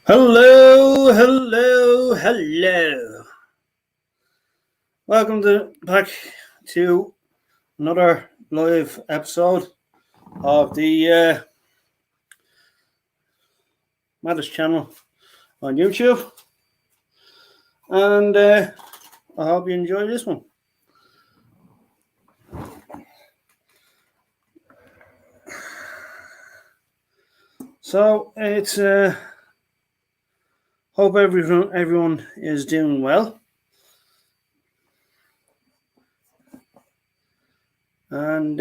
Hello, hello, hello. Back to another live episode of the Maddest channel on YouTube. And I hope you enjoy this one. So it's hope everyone is doing well. And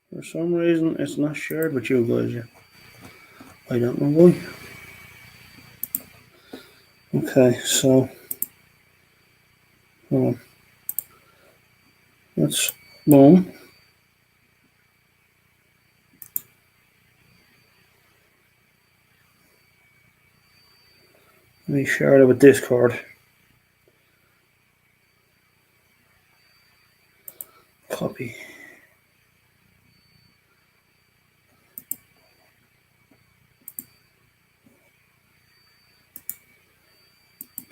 for some reason it's not shared with you guys yet. I don't know why. Okay, so hold on. That's boom. Let me share it with Discord. Copy.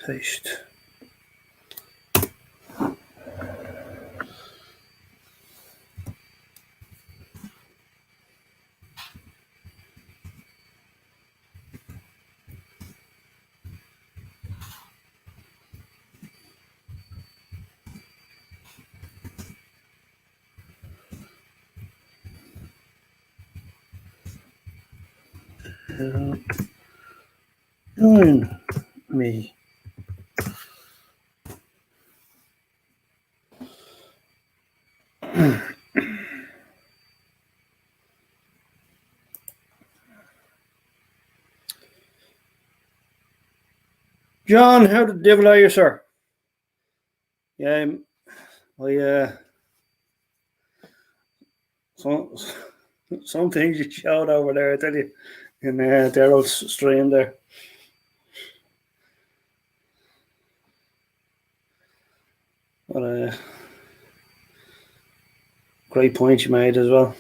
Paste. Join me. John, how the devil are you, sir? Yeah, some things you showed over there, I tell you, in Daryl's stream there. What a great point you made as well.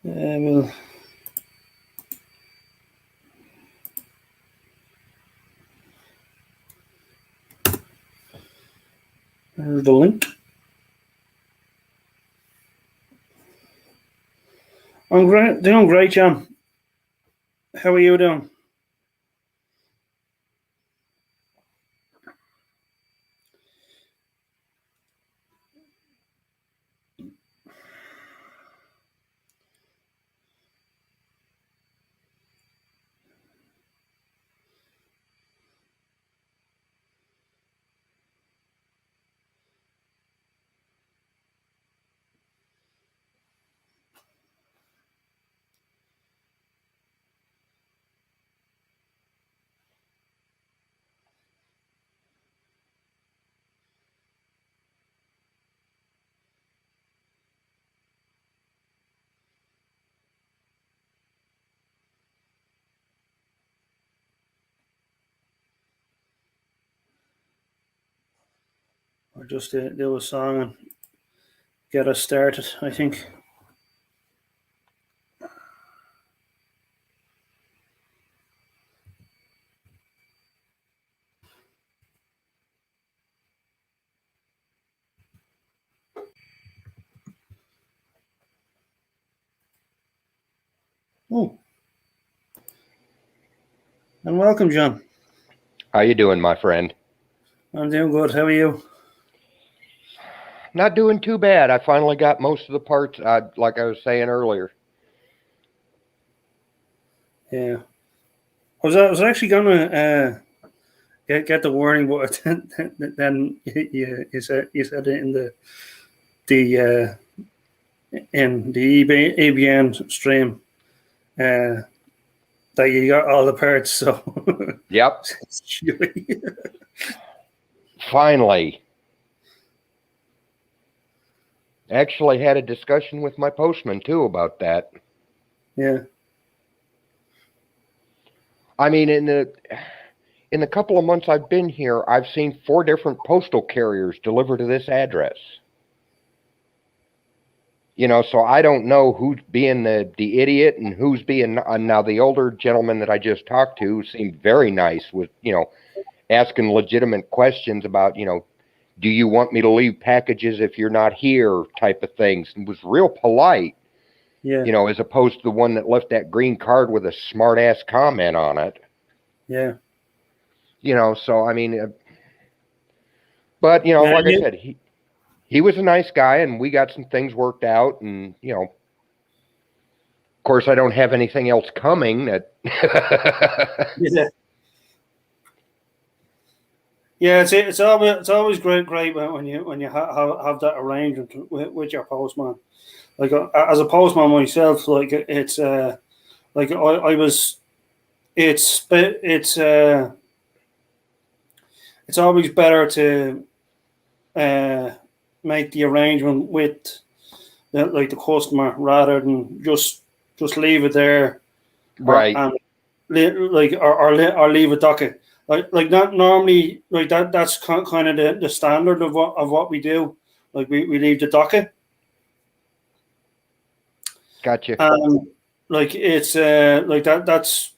Well, there's the link. I'm great, doing great, John. How are you doing? Or just do a song and get us started, I think. Oh, and welcome, John. How you doing, my friend? I'm doing good. How are you? Not doing too bad. I finally got most of the parts, like I was saying earlier. Yeah. I was actually gonna get the warning, but then you said it in the ABN stream that you got all the parts. So Yep. Finally. Actually had a discussion with my postman too about that. Yeah. I mean, in the couple of months I've been here, I've seen 4 different postal carriers deliver to this address. So I don't know who's being the idiot and who's being. Now the older gentleman that I just talked to seemed very nice with, asking legitimate questions about, do you want me to leave packages if you're not here, type of things, and was real polite. Yeah. As opposed to the one that left that green card with a smart ass comment on it. Yeah. So I mean, but like I said, he was a nice guy, and we got some things worked out, and of course, I don't have anything else coming. That Yeah. Yeah, it's always great when you have that arrangement with your postman. Like as a postman myself, like it's like I was it's always better to make the arrangement with the customer rather than just leave it there, right, and or leave a docket. Like not normally like that. That's kind of the standard of what we do. Like we leave the docket, gotcha. and like it's like that's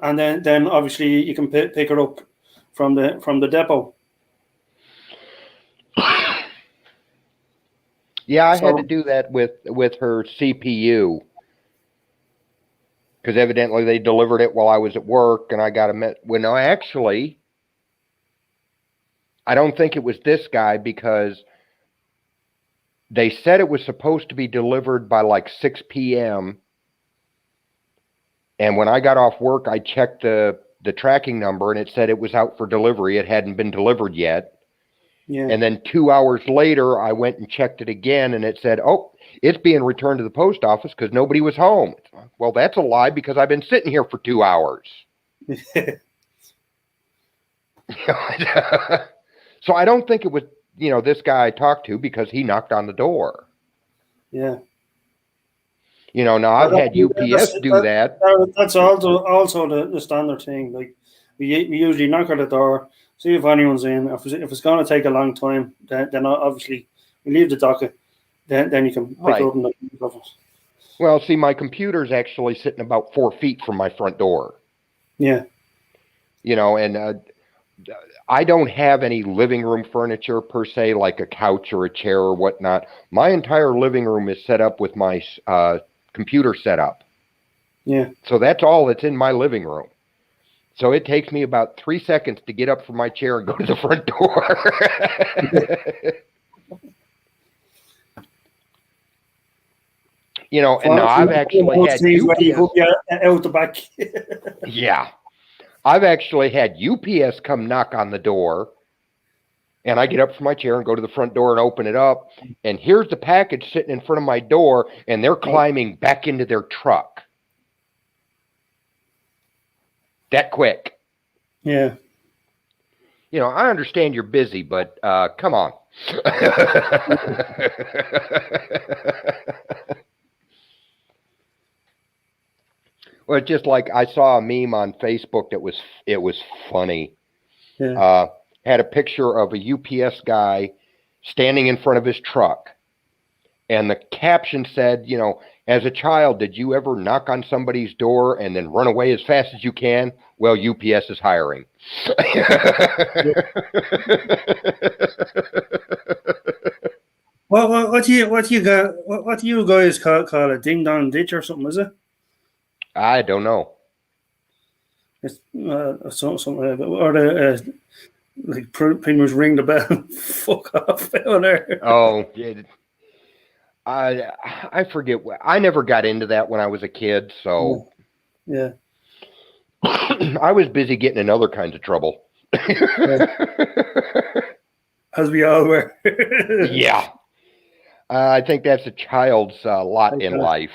and then obviously you can pick it up from the depot. Yeah, I had to So do that with her CPU because evidently they delivered it while I was at work, and I got a well, no, actually, I don't think it was this guy because they said it was supposed to be delivered by like 6 p.m. And when I got off work, I checked the tracking number, and it said it was out for delivery. It hadn't been delivered yet. yeah, And then 2 hours later, I went and checked it again, and it said, "Oh, it's being returned to the post office because nobody was home." Well, that's a lie because I've been sitting here for 2 hours. So I don't think it was, this guy I talked to because he knocked on the door. yeah. Now I've had UPS do that. That's also the standard thing. Like we usually knock at the door, see if anyone's in. If it's going to take a long time, then obviously we leave the docket. Then you can pick it Right. up in the office. Well, see, my computer's actually sitting about 4 feet from my front door. Yeah. And I don't have any living room furniture per se, like a couch or a chair or whatnot. My entire living room is set up with my computer setup. Yeah. So that's all that's in my living room. So it takes me about 3 seconds to get up from my chair and go to the front door. And now I've actually had UPS out the back. Yeah. I've actually had UPS come knock on the door, and I get up from my chair and go to the front door and open it up, and here's the package sitting in front of my door, and they're climbing back into their truck. That quick. Yeah. I understand you're busy, but come on. Well, it's just like I saw a meme on Facebook that was funny. Yeah. Had a picture of a UPS guy standing in front of his truck, and the caption said, as a child, did you ever knock on somebody's door and then run away as fast as you can? Well, UPS is hiring. What do you guys call it? Ding dong ditch or something? Is it? I don't know. It's something or the like pretty much ring the bell. Fuck off on there. Oh, yeah. I forget. I never got into that when I was a kid, so yeah. I was busy getting in other kinds of trouble. Yeah. As we all were. Yeah. I think that's a child's lot in life.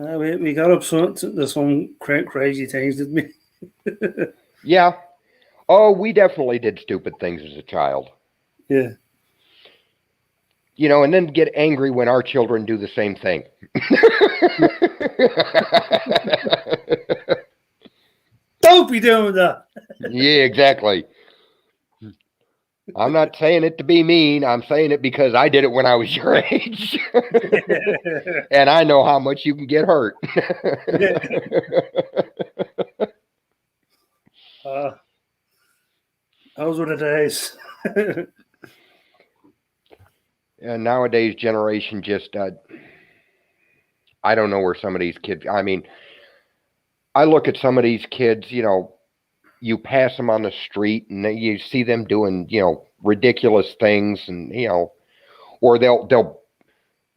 We got up to some crazy things, didn't we? Yeah. Oh, we definitely did stupid things as a child. Yeah. And then get angry when our children do the same thing. Don't be doing that. Yeah, exactly. I'm not saying it to be mean. I'm saying it because I did it when I was your age. And I know how much you can get hurt. Those were the days. And nowadays generation just I don't know where some of these kids, I mean, I look at some of these kids, you pass them on the street and you see them doing, ridiculous things, and or they'll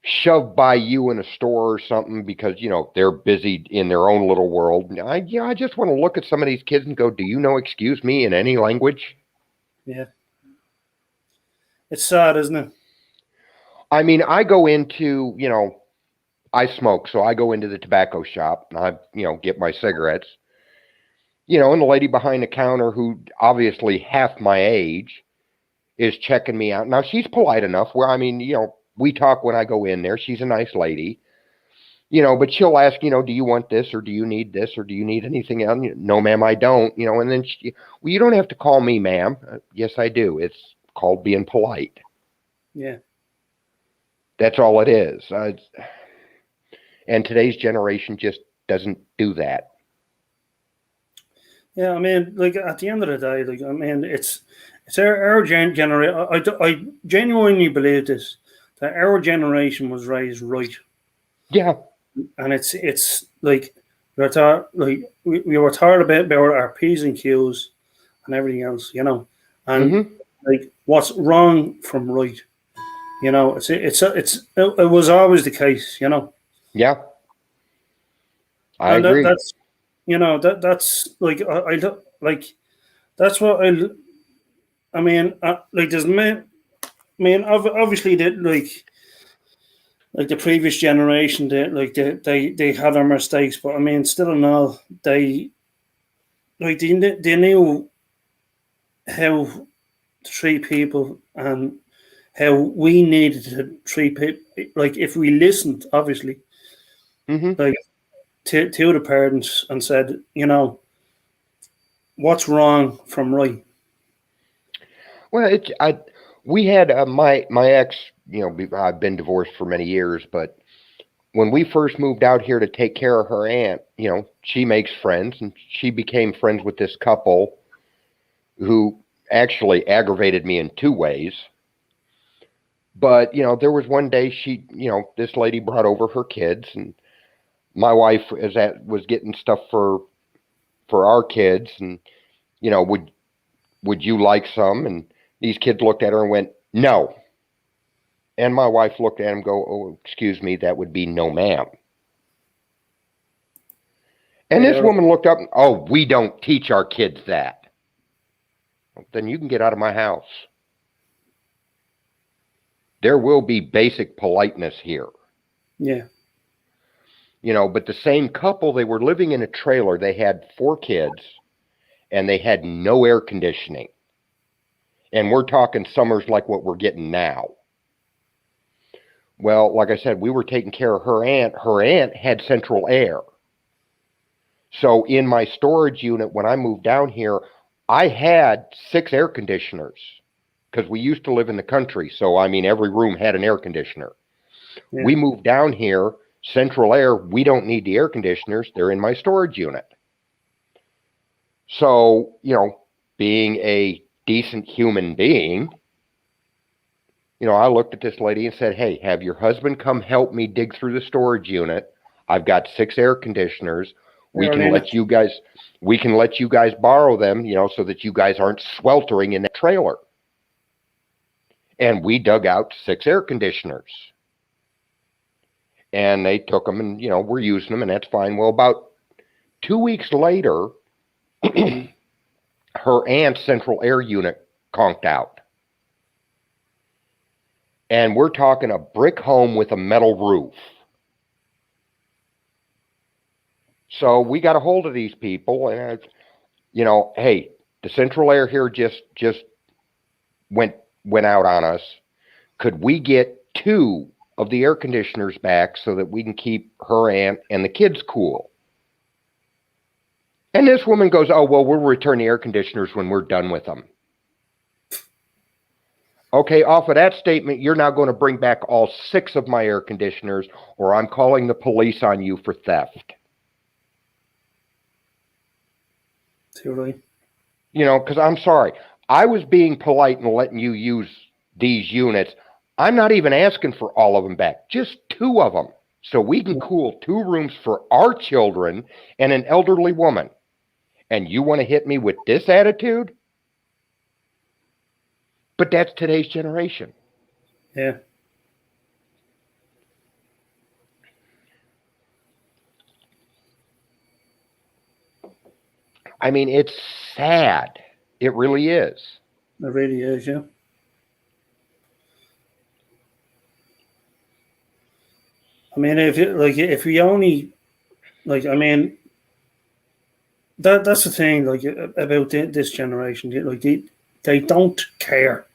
shove by you in a store or something because they're busy in their own little world. I just want to look at some of these kids and go, do you know excuse me in any language? Yeah. It's sad, isn't it? I mean, I go into, I smoke, so I go into the tobacco shop and I, get my cigarettes. And the lady behind the counter, who obviously half my age, is checking me out. Now she's polite enough where, I mean, we talk when I go in there. She's a nice lady, but she'll ask, do you want this, or do you need this, or do you need anything else? No, ma'am, I don't. And then well, you don't have to call me ma'am. Yes, I do. It's called being polite. Yeah. That's all it is. And today's generation just doesn't do that. Yeah, I mean, like at the end of the day, like I mean, it's our generation. I genuinely believe this, that our generation was raised right. Yeah. And it's like we were taught about our P's and Q's and everything else, and like what's wrong from right. It was always the case, Yeah. I and agree. that's like I like that's what I mean. Like there's obviously that like the previous generation, they had their mistakes, but I mean, still and all, they knew how to treat people and how we needed to treat people. Like if we listened, obviously, like to the parents and said, what's wrong from right. Well, we had my ex. I've been divorced for many years, but when we first moved out here to take care of her aunt, she makes friends, and she became friends with this couple who actually aggravated me in two ways. But there was one day this lady brought over her kids, and my wife was getting stuff for our kids, and would you like some? And these kids looked at her and went, no. And my wife looked at him and go, oh, excuse me, that would be no, ma'am. And this woman looked up, oh, we don't teach our kids that. Then you can get out of my house. There will be basic politeness here. Yeah. But the same couple, they were living in a trailer. They had 4 kids, and they had no air conditioning. And we're talking summers like what we're getting now. Well, like I said, we were taking care of her aunt. Her aunt had central air. So in my storage unit, when I moved down here, I had 6 air conditioners because we used to live in the country. So, I mean, every room had an air conditioner. Yeah. We moved down here, central air. We don't need the air conditioners. They're in my storage unit. So, being a decent human being, I looked at this lady and said, hey, have your husband come help me dig through the storage unit. I've got 6 air conditioners. We can let you guys borrow them, so that you guys aren't sweltering in that trailer. And we dug out 6 air conditioners. And they took them and, we're using them, and that's fine. Well, about 2 weeks later, her aunt's central air unit conked out. And we're talking a brick home with a metal roof. So we got a hold of these people, and hey, the central air here just went out on us. Could we get 2 of the air conditioners back so that we can keep her aunt and the kids cool? And this woman goes, "Oh, well, we'll return the air conditioners when we're done with them." Okay, off of that statement, you're now going to bring back all 6 of my air conditioners, or I'm calling the police on you for theft. Too right. Because I'm sorry. I was being polite and letting you use these units. I'm not even asking for all of them back, just 2 of them. So we can cool 2 rooms for our children and an elderly woman. And you want to hit me with this attitude? But that's today's generation. Yeah. I mean, it's sad. It really is. It really is, yeah. I mean, if we only, I mean, that's the thing, about this generation, they don't care.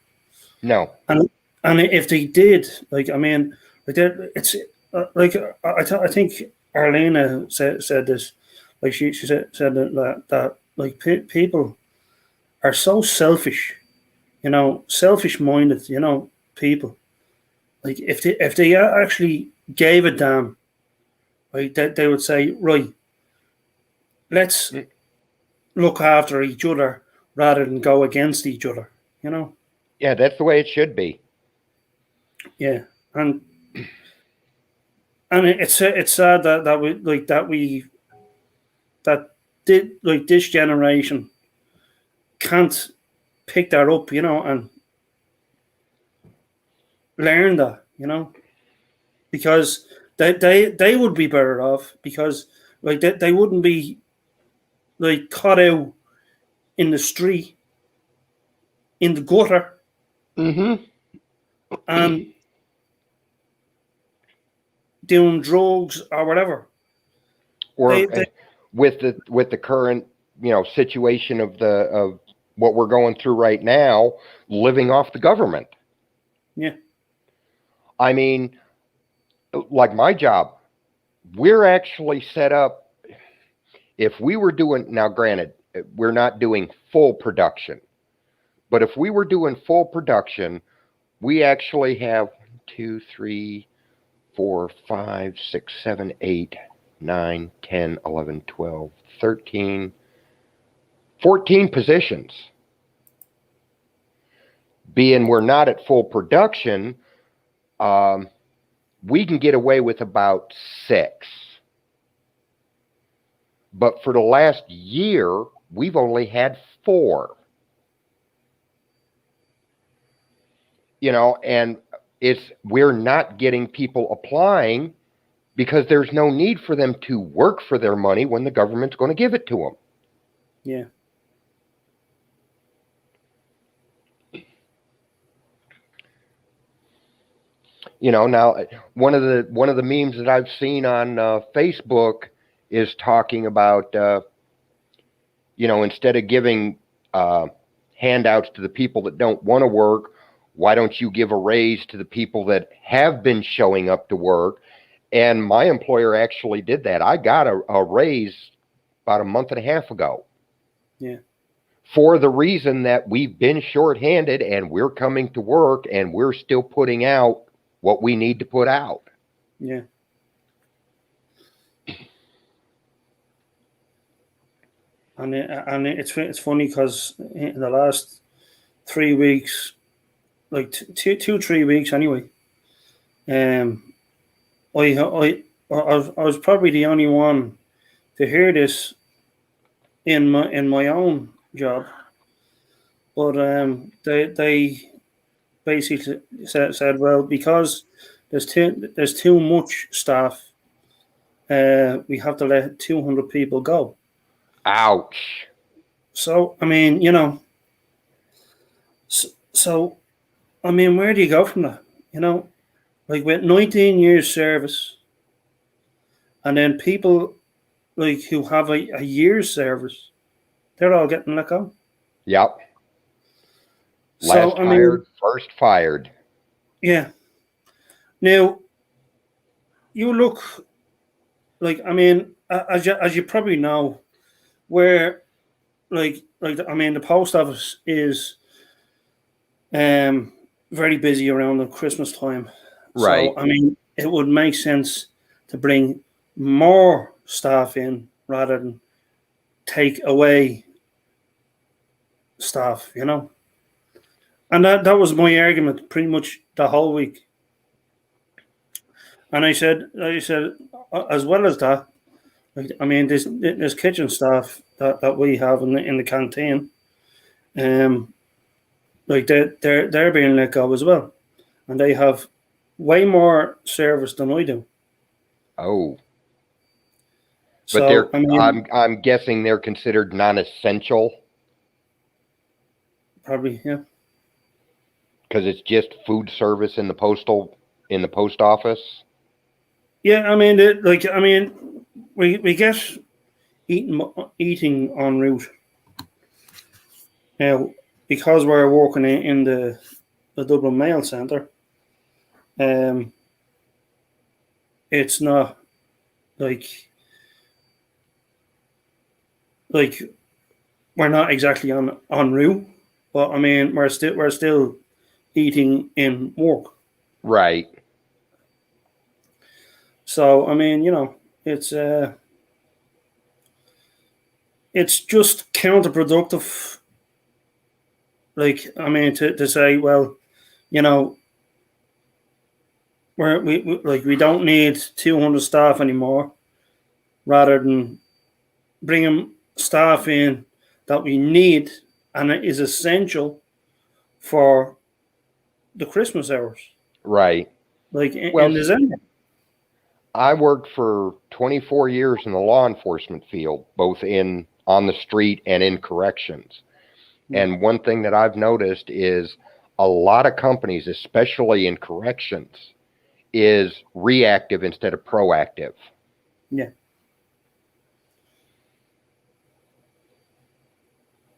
No. And if they did, I mean, it's I think Arlena said this, she said that people are so selfish, selfish minded, people. If they actually gave a damn, right, they would say, right, let's look after each other rather than go against each other, Yeah, that's the way it should be. Yeah, and it's sad that this generation can't pick that up, and learn that, because they would be better off, because they wouldn't be caught out in the street, in the gutter, and doing drugs or whatever, or with the current situation of what we're going through right now, living off the government. Yeah. I mean, like my job, we're actually set up. If we were doing, now granted, we're not doing full production, but if we were doing full production, we actually have 2, 3, 4, 5, 6, 7, 8, 9, 10, 11, 12, 13, 14 positions. Being we're not at full production, we can get away with about 6. But for the last year, we've only had 4. And we're not getting people applying because there's no need for them to work for their money when the government's going to give it to them. Yeah. Now one of the memes that I've seen on Facebook is talking about, instead of giving handouts to the people that don't want to work, why don't you give a raise to the people that have been showing up to work? And my employer actually did that. I got a raise about a month and a half ago. Yeah. For the reason that we've been shorthanded and we're coming to work and we're still putting out what we need to put out. Yeah. And it's funny because in the last 3 weeks, 2-3 weeks anyway, I was probably the only one to hear this in my own job, but they basically said, well, because there's too much staff, we have to let 200 people go. Ouch. So I mean, so I mean, where do you go from that? With 19 years service, and then people like who have a year's service, they're all getting let go. Yep. So Last hired, first fired. Yeah. Now you look like as you probably know, where the post office is very busy around the Christmas time. Right. So it would make sense to bring more staff in rather than take away staff, And that was my argument pretty much the whole week. And I said, as well as that, there's kitchen staff that we have in the canteen, they're being let go as well, and they have way more service than I do. Oh. So, but they're I'm guessing they're considered non-essential. Probably, yeah. Because it's just food service in the post office. Yeah, we get eating en route now because we're working in the Dublin Mail Centre. It's not like we're not exactly en route, but we're still eating in work. Right. So it's just counterproductive. To say, well, we don't need 200 staff anymore, rather than bringing staff in that we need and it is essential for the Christmas hours. Right. In December. I worked for 24 years in the law enforcement field, both on the street and in corrections. And one thing that I've noticed is a lot of companies, especially in corrections, is reactive instead of proactive. Yeah.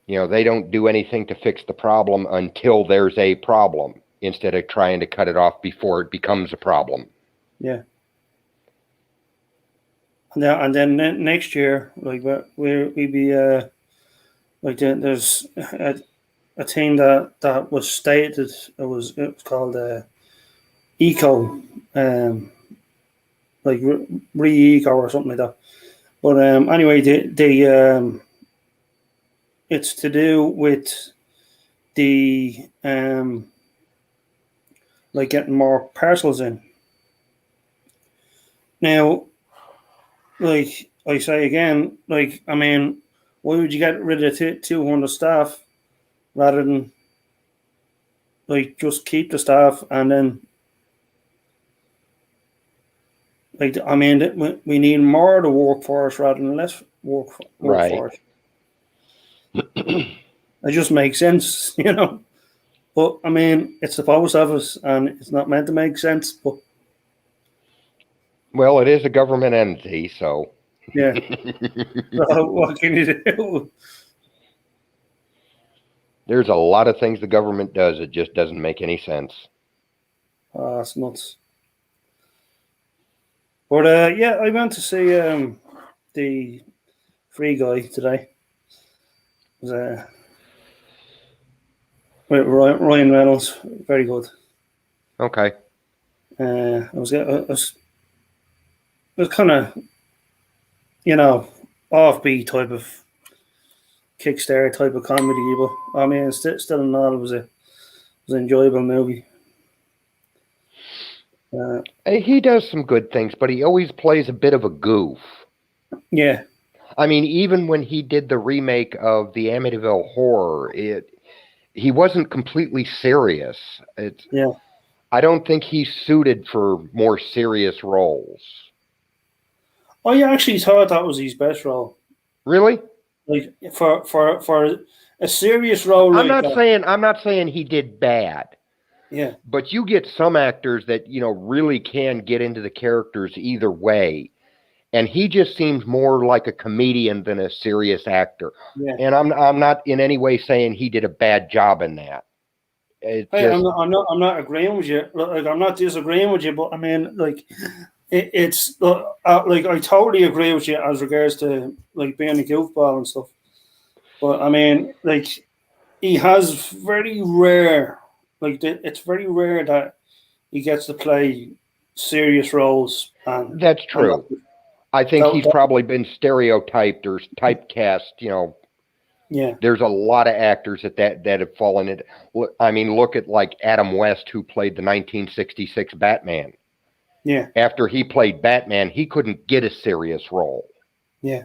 They don't do anything to fix the problem until there's a problem, instead of trying to cut it off before it becomes a problem. Yeah. And then next year, we'd be there's a thing that was stated. It was called eco, re-eco or something like that. But anyway, it's to do with the getting more parcels in. Now, like I say again, why would you get rid of 200 staff rather than just keep the staff and then we need more of the workforce rather than less workforce. Right. It just makes sense, But it's the post office and it's not meant to make sense. But well, it is a government entity, so yeah. So what can you do? There's a lot of things the government does. It just doesn't make any sense. It's nuts. But I went to see the Free Guy today. It was with Ryan Reynolds, very good. Okay. It was kind of offbeat type of Kickstarter type of comedy, but still in all, it was an enjoyable movie. He does some good things, but he always plays a bit of a goof. Yeah. Even when he did the remake of the Amityville Horror, he wasn't completely serious. Yeah. I don't think he's suited for more serious roles. I actually thought that was his best role. Really? For a serious role. I'm not saying he did bad. Yeah. But you get some actors that really can get into the characters either way, and he just seemed more like a comedian than a serious actor. Yeah. And I'm not in any way saying he did a bad job in that. It's Hey, just, I'm not agreeing with you. Like, I'm not disagreeing with you, but I mean, like, it's like I totally agree with you as regards to like being a goofball and stuff. But I mean, like, he has very rare, like, it's very rare that he gets to play serious roles, that's and true. I think he's that, probably been stereotyped or typecast. yeah, There's a lot of actors that have fallen into. I mean, look at like Adam West, who played the 1966 Batman. yeah, After he played Batman, he couldn't get a serious role. yeah,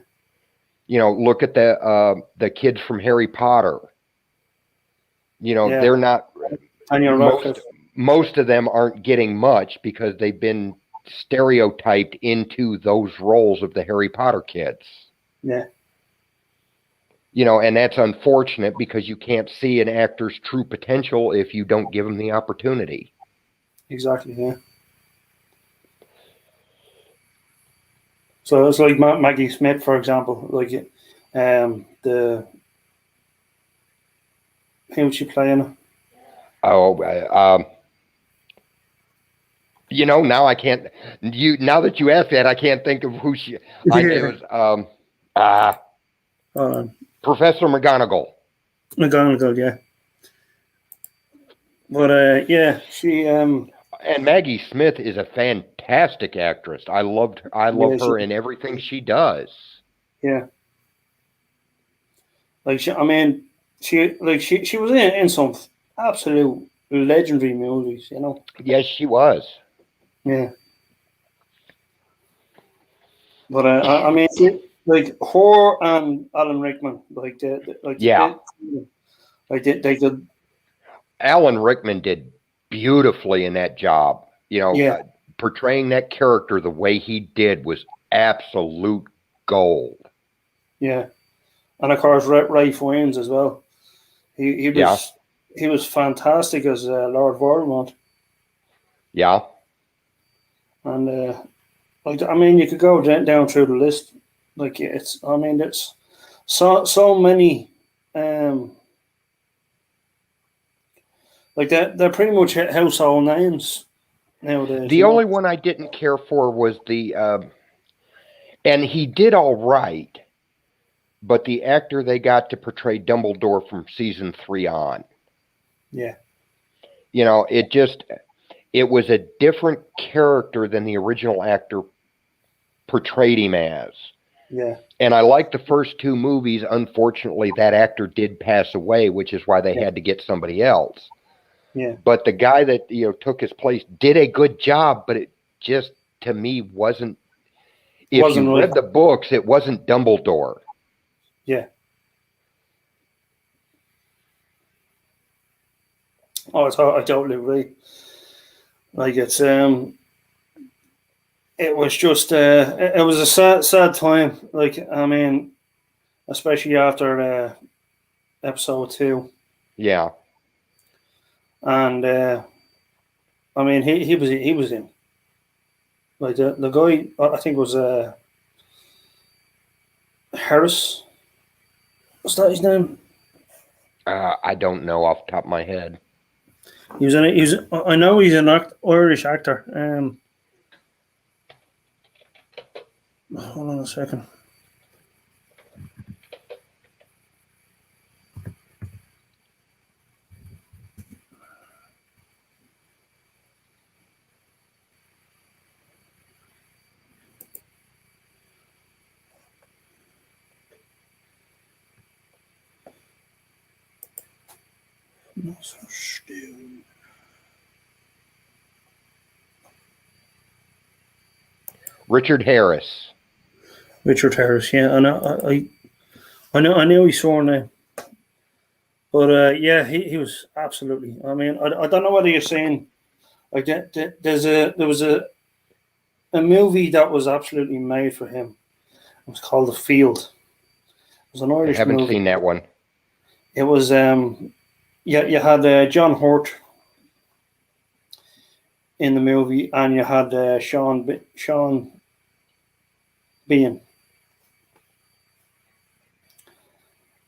Look at the kids from Harry Potter. yeah. They're not Daniel Radcliffe. most of them aren't getting much because they've been stereotyped into those roles of the Harry Potter kids. Yeah, And that's unfortunate because you can't see an actor's true potential if you don't give them the opportunity. exactly. Yeah. So it's like Maggie Smith, for example. Like, the who was she playing? Oh, now I can't. Now that you ask that, I can't think of who she. It was Professor McGonagall. McGonagall, yeah. But yeah, she And Maggie Smith is a fantastic actress. I love her in everything she does. Yeah. Like, she was in some absolute legendary movies, Yes, she was. Yeah. But I mean, like her and Alan Rickman, like Yeah. they could. Alan Rickman did beautifully in that job. Yeah. Portraying that character the way he did was absolute gold. Yeah, and of course Ralph Fiennes as well. He was fantastic as Lord Voldemort. Yeah. And like, I mean, you could go down through the list. Like, it's so many. Like, they're pretty much household names nowadays. The only one I didn't care for was and he did all right, but the actor they got to portray Dumbledore from season 3 on. Yeah. It was a different character than the original actor portrayed him as. Yeah. And I liked the first 2 movies. Unfortunately, that actor did pass away, which is why they had to get somebody else. Yeah. But the guy that took his place did a good job, but it just, to me, wasn't. If you read the books, it wasn't Dumbledore. Yeah. Oh, I totally agree. Like, it was just it was a sad time. Like, I mean, especially after episode 2. Yeah. And I mean, he was in. Like, the guy, I think, was Harris. Was that his name? I don't know off the top of my head. I know he's an Irish actor. Hold on a second. Richard Harris. Richard Harris, yeah, I know his surname, but yeah, he was absolutely. I mean, I don't know whether you're saying like there was a movie that was absolutely made for him. It was called The Field. It was an Irish movie. I haven't seen that one. It was you had John Hurt in the movie, and you had Sean being.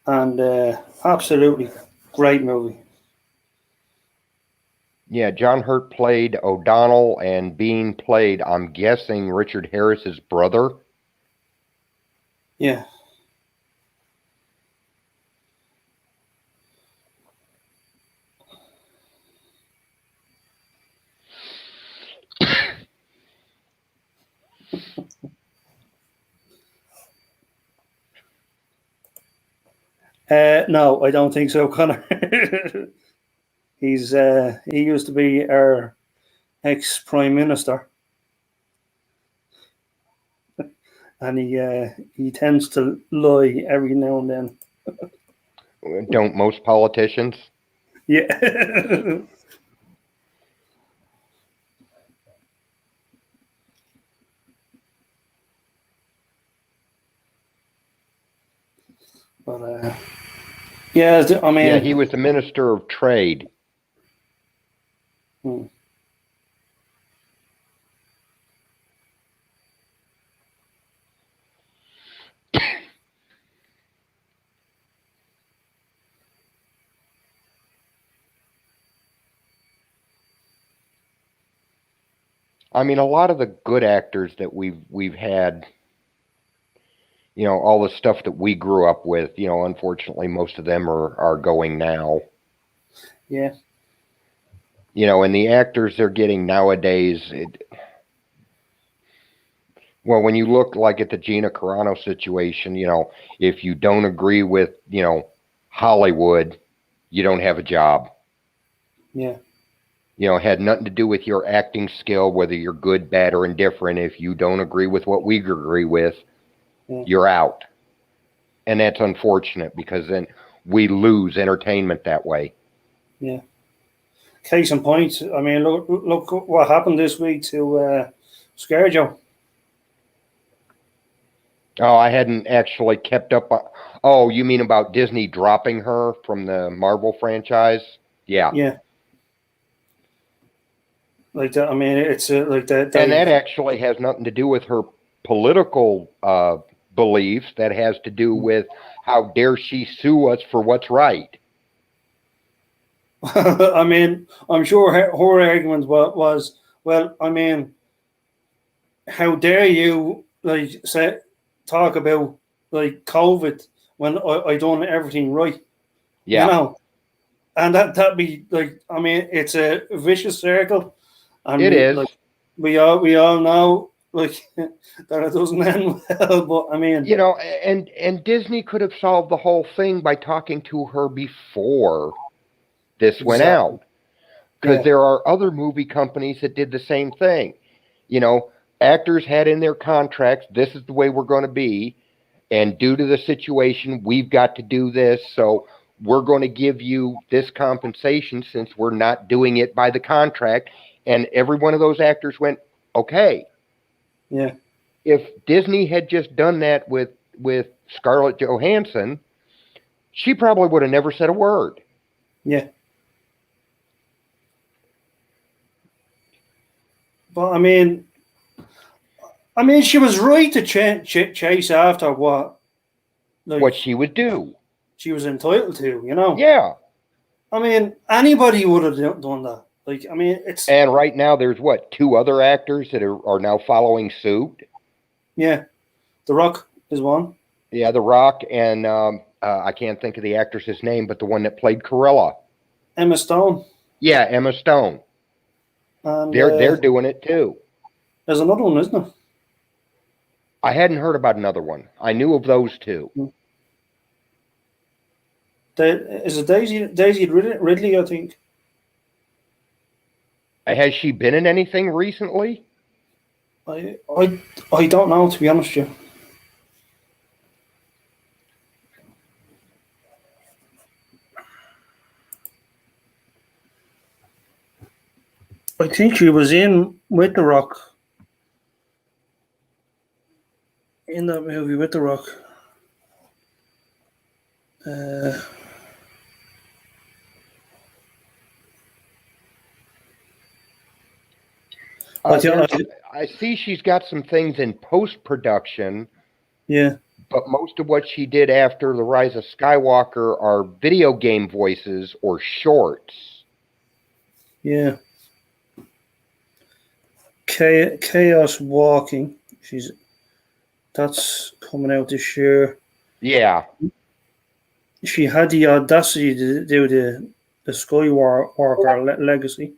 And absolutely great movie. Yeah, John Hurt played O'Donnell, and Bean played, I'm guessing, Richard Harris's brother. Yeah. No, I don't think so, Connor. He used to be our ex-prime minister, and he tends to lie every now and then. Don't most politicians? Yeah. But yeah, I mean, Yeah, he was the Minister of Trade. Hmm. I mean, a lot of the good actors that we've had, you know, all the stuff that we grew up with, you know, unfortunately, most of them are going now. Yeah. You know, and the actors they're getting nowadays, well, when you look like at the Gina Carano situation, you know, if you don't agree with, you know, Hollywood, you don't have a job. Yeah. You know, it had nothing to do with your acting skill, whether you're good, bad, or indifferent. If you don't agree with what we agree with, you're out. And that's unfortunate because then we lose entertainment that way. Yeah. Case in point, I mean, look what happened this week to Scarjo. Oh, I hadn't actually kept up. Oh, you mean about Disney dropping her from the Marvel franchise? Yeah. Yeah. Like that. I mean, it's like that. And that actually has nothing to do with her political beliefs. That has to do with how dare she sue us for what's right. I mean, I'm sure her argument was, well, I mean, how dare you like talk about like COVID when I done everything right, you Yeah, know? And that be like, I mean, it's a vicious circle, and it is. we all know like that it doesn't end well. But I mean, You know, and Disney could have solved the whole thing by talking to her before this went exactly, out. Because yeah, there are other movie companies that did the same thing. You know, actors had in their contracts, this is the way we're going to be. And due to the situation, we've got to do this. So we're going to give you this compensation since we're not doing it by the contract. And every one of those actors went, okay. yeah, If Disney had just done that with Scarlett Johansson, she probably would have never said a word. yeah. But I mean, she was right to chase after what What like she would do. she was entitled to, you know. Yeah. I mean, anybody would have done that. Like, I mean, it's And right now, there's what, two other actors that are now following suit? yeah. The Rock is one. Yeah, The Rock and I can't think of the actress's name, but the one that played Corella. Emma Stone, Yeah, Emma Stone. and They're doing it too. there's another one, isn't there? I hadn't heard about another one. I knew of those two. Is it Daisy Ridley? I think. Has she been in anything recently? I don't know, to be honest with you. I think she was in with The Rock. In that movie with The Rock. I see she's got some things in post-production Yeah. But most of what she did after The Rise of Skywalker are video game voices or shorts. Yeah. Chaos Walking. That's coming out this year. Yeah. She had the audacity to do the Skywalker legacy.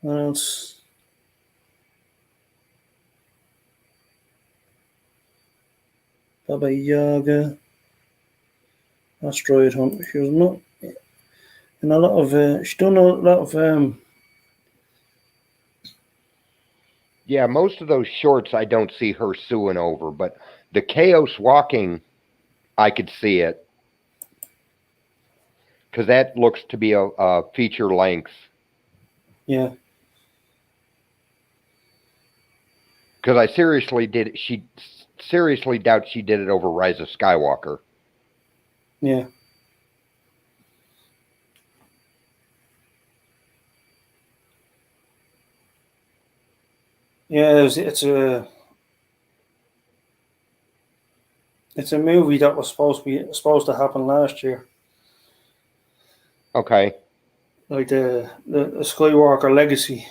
What else? Baba Yaga. Asteroid Hunt. She was not in a lot of. She done a lot of. Yeah, most of those shorts I don't see her suing over, but the Chaos Walking, I could see it. Because that looks to be a feature length. Yeah. Because I seriously seriously doubt she did it over Rise of Skywalker. Yeah. Yeah, it's a movie that was supposed to happen last year. Okay. Like the Skywalker legacy.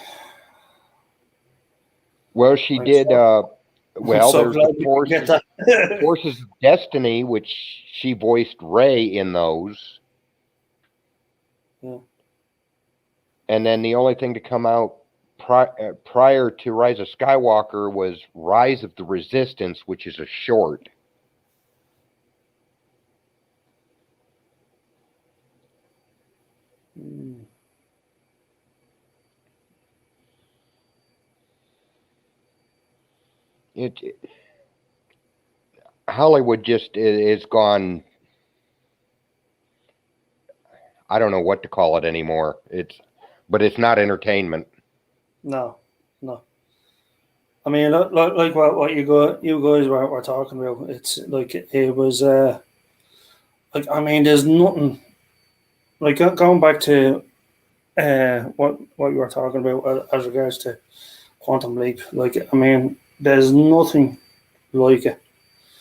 Well, she I'm did. I'm Well, so there's the glad we could get that. Forces of Destiny, which she voiced Rey in those. Yeah. And then the only thing to come out prior to Rise of Skywalker was Rise of the Resistance, which is a short. It Hollywood just is gone. I don't know what to call it anymore. But it's not entertainment. No, no. I mean, like what you guys were talking about. It's like it was. Like I mean, there's nothing like going back to what you were talking about as regards to Quantum Leap. Like I mean, there's nothing like it.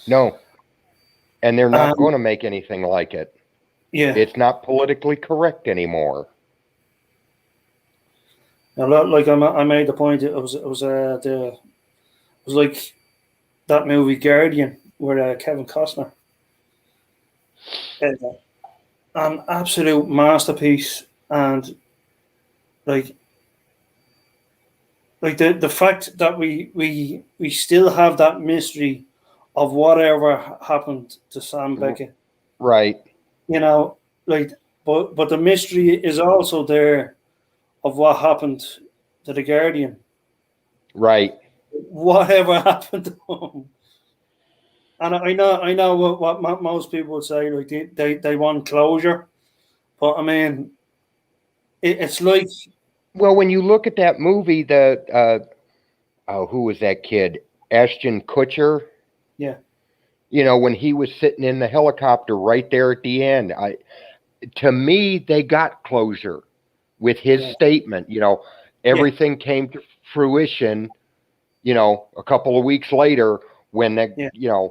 No, and they're not Um, going to make anything like it. yeah, It's not politically correct anymore. like I made the point. It was like that movie Guardian with Kevin Costner. Uh, an absolute masterpiece, and like the fact that we still have that mystery of whatever happened to Sam Beckett. Right. You know, like but the mystery is also there of what happened to the Guardian. Right. Whatever happened to him. And I know what most people would say, like they want closure, but I mean, it's like Well, when you look at that movie, who was that kid? Ashton Kutcher. yeah, When he was sitting in the helicopter right there at the end, to me, they got closure with his yeah, statement. yeah, Everything came to fruition. A couple of weeks later, when that yeah,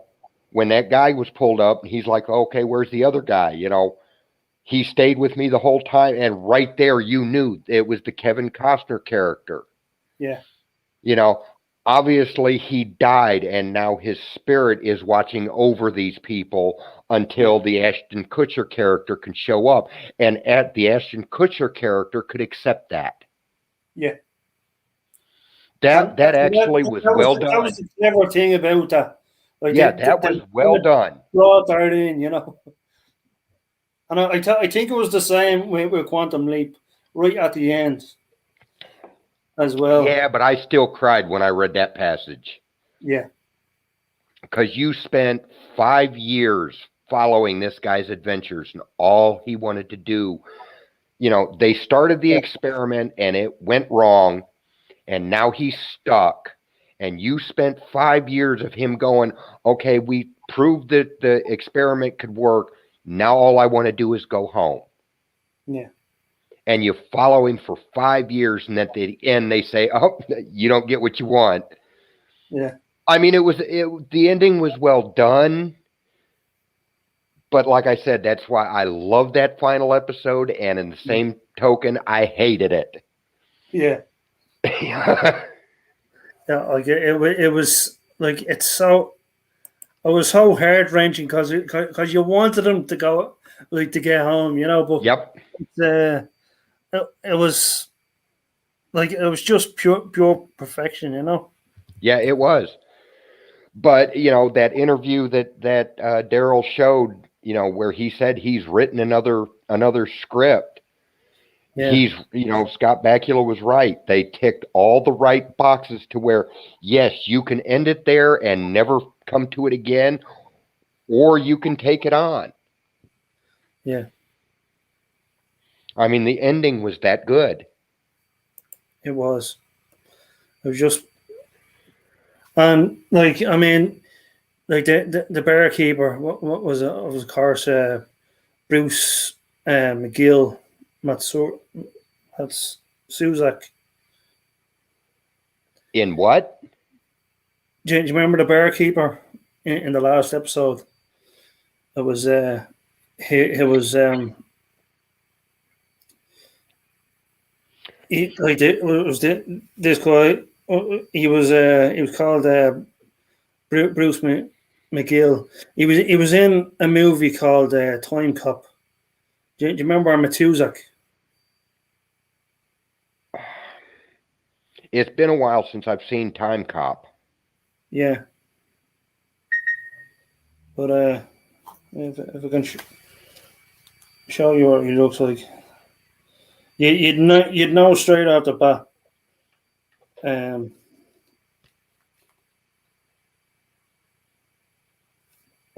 when that guy was pulled up, and he's like, "Okay, where's the other guy?" He stayed with me the whole time, and right there, you knew it was the Kevin Costner character. yeah, You know, Obviously he died, and now his spirit is watching over these people yeah, until the Ashton Kutcher character can show up, and the Ashton Kutcher character could accept that. yeah. That actually was well That was done. the clever thing about that. Like Yeah, that was kind well of done. brought that in. And I think it was the same with Quantum Leap right at the end as well. Yeah, but I still cried when I read that passage Yeah, because you spent 5 years following this guy's adventures, and all he wanted to do, they started the yeah, experiment and it went wrong, and now he's stuck. And you spent 5 years of him going, okay, we proved that the experiment could work. Now all I want to do is go home. yeah. and you follow him for 5 years, and at the end they say, "Oh, you don't get what you want." Yeah. I mean, the ending was well done, but like I said, that's why I love that final episode, and in the same token, I hated it. Yeah. Yeah, like it was like it's so it was so heart wrenching because you wanted them to go like to get home, you know, but Yep. it was like it was just pure perfection, you know. Yeah, it was. But that interview that Daryl showed, where he said he's written another script. Yeah, Scott Bakula was right. They ticked all the right boxes to where, yes, you can end it there and never come to it again, or you can take it on. yeah, I mean, the ending was that good. it was. It was just, and like I mean, like the barkeeper. What was it? It was of course Bruce McGill, Matsur, that's Suzak. In what? Do you remember the barkeeper in the last episode? It was he was he like it was this guy. He was called Bruce McGill. He was in a movie called Time Cop. Do you remember Matuzak? It's been a while since I've seen Time Cop. Yeah, but if I can show you what he looks like, you'd know straight off the bat. Um,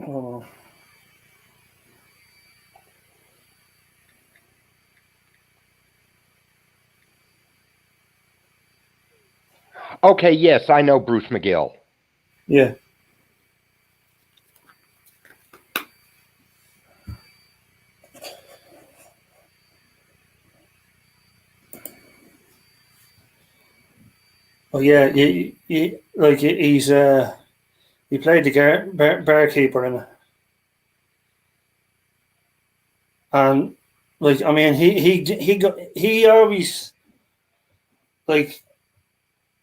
oh, Okay, yes, I know Bruce McGill. yeah. Oh yeah, like he played the barkeeper in it, and like I mean he always like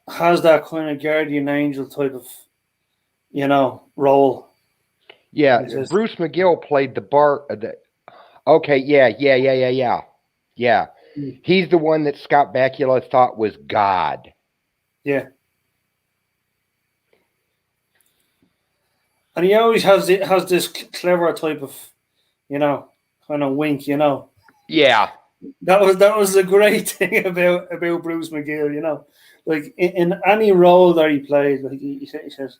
has that kind of guardian angel type of role. Yeah, Just, Bruce McGill played the bar. Okay, yeah. He's the one that Scott Bakula thought was God. yeah, and he always has this clever type of kind of wink. Yeah. That was the great thing about Bruce McGill. Like in any role that he played, like he says,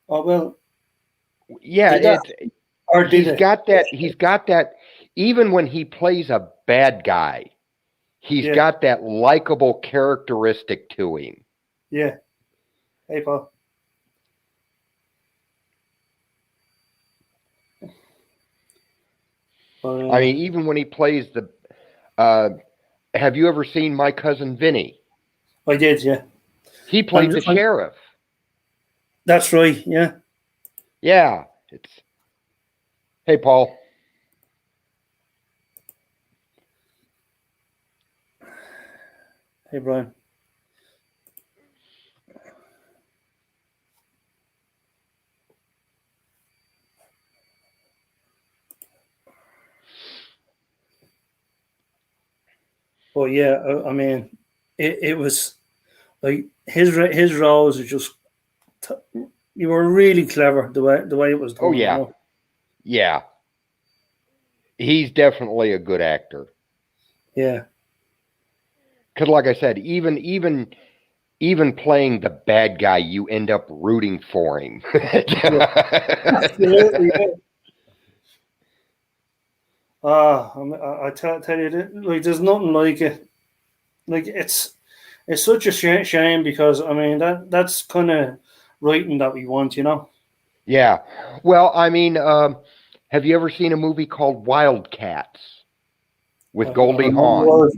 "Oh well, Yeah, did that or did he's it?" got that. He's got that. Even when he plays a bad guy, he's Yeah, got that likable characteristic to him. yeah. Hey, Paul. But, I mean, even when he plays the. Have you ever seen My Cousin Vinny? I did, yeah. He played the sheriff. That's right, yeah. Yeah, it's. Hey, Paul. Hey, Brian. But yeah, I mean, it was like his roles are just you were really clever the way it was done. Oh yeah, yeah. He's definitely a good actor. Yeah. Because, like I said, even playing the bad guy, you end up rooting for him. Absolutely. Yeah. I tell you, like there's nothing like it. Like it's such a shame because I mean that's kind of writing that we want, Yeah. Well, I mean, have you ever seen a movie called Wildcats with Goldie Hawn?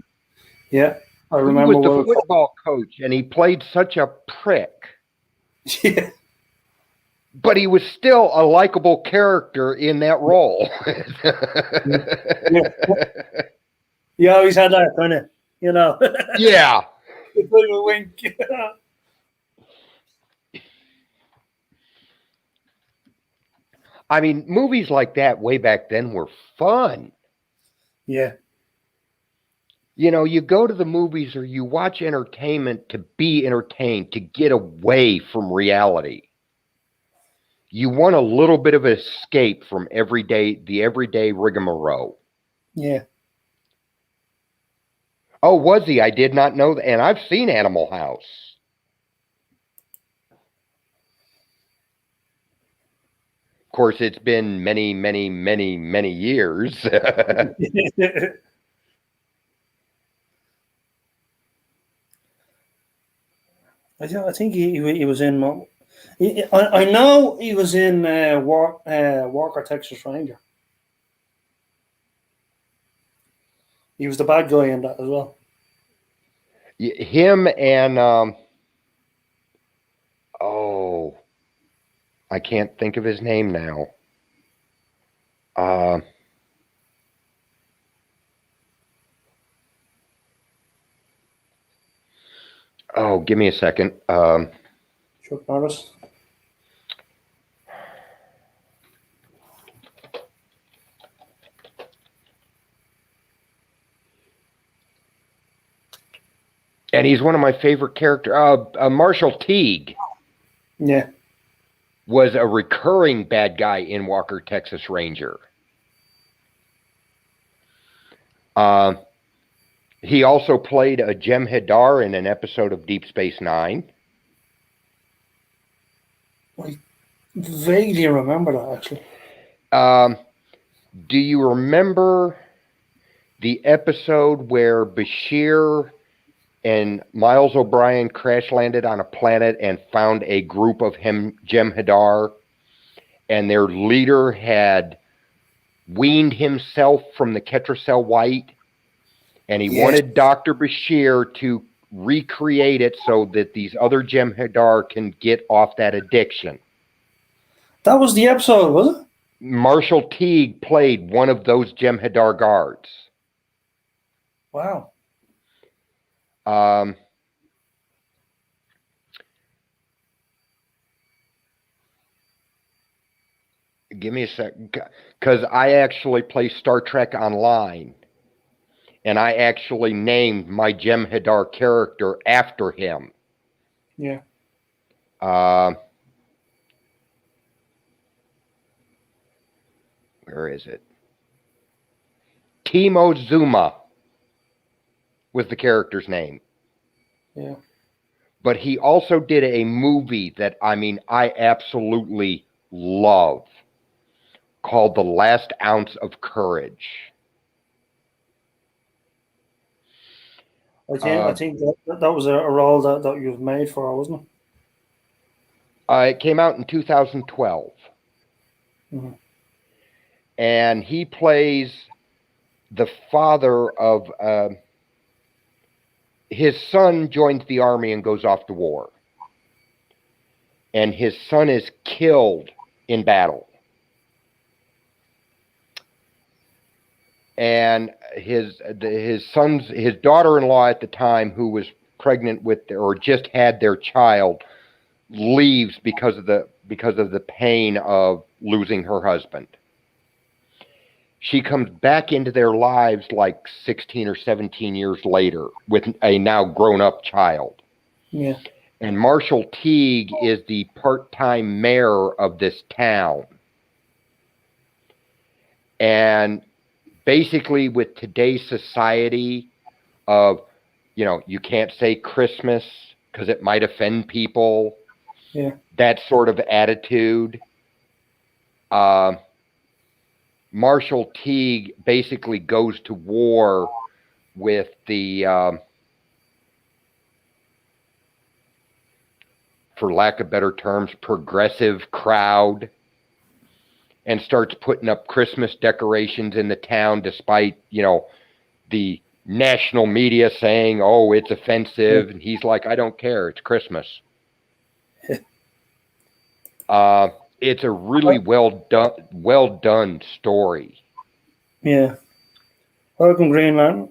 Yeah, I He remember was the well. football coach, and he played such a prick. Yeah, But he was still a likable character in that role. yeah. You always had that kind of, Yeah. a bit of a wink. I mean, movies like that way back then were fun. Yeah, You go to the movies or you watch entertainment to be entertained, to get away from reality. You want a little bit of escape from the everyday rigmarole. yeah. Oh, was he? I did not know that. And I've seen Animal House. Of course, it's been many, many, many, many years. I think he was in. I know he was in Walker Texas Ranger. He was the bad guy in that as well. Him and oh, I can't think of his name now. Uh, oh, give me a second. Chuck Norris. And he's one of my favorite characters. Marshall Teague Yeah. was a recurring bad guy in Walker Texas Ranger. He also played a Jem'Hadar in an episode of Deep Space Nine. I vaguely remember that actually. Do you remember the episode where Bashir and Miles O'Brien crash landed on a planet and found a group of Jem'Hadar, and their leader had weaned himself from the Ketracel White, and he wanted Dr. Bashir to recreate it so that these other Jem'Hadar can get off that addiction. That was the episode, was it? Marshall Teague played one of those Jem'Hadar guards. Wow. Give me a second, because I actually play Star Trek Online, and I actually named my Jem'Hadar character after him. Yeah. Where is it? Timo Zuma was the character's name. Yeah. But he also did a movie that, I absolutely love, called The Last Ounce of Courage. I think that was a role that you was made for, wasn't it? It came out in 2012. Mm-hmm. And he plays the father of his son joins the army and goes off to war. And his son is killed in battle. And his daughter-in-law at the time, who was pregnant with or just had their child, leaves because of the pain of losing her husband. She comes back into their lives like 16 or 17 years later with a now grown-up child. Yeah. And Marshall Teague is the part-time mayor of this town. And basically, with today's society of, you can't say Christmas because it might offend people. Yeah. That sort of attitude. Marshall Teague basically goes to war with the, for lack of better terms, progressive crowd, and starts putting up Christmas decorations in the town despite, the national media saying, "Oh, it's offensive," and he's like, "I don't care. It's Christmas." It's a really well done story. Yeah. Welcome, Green Lantern.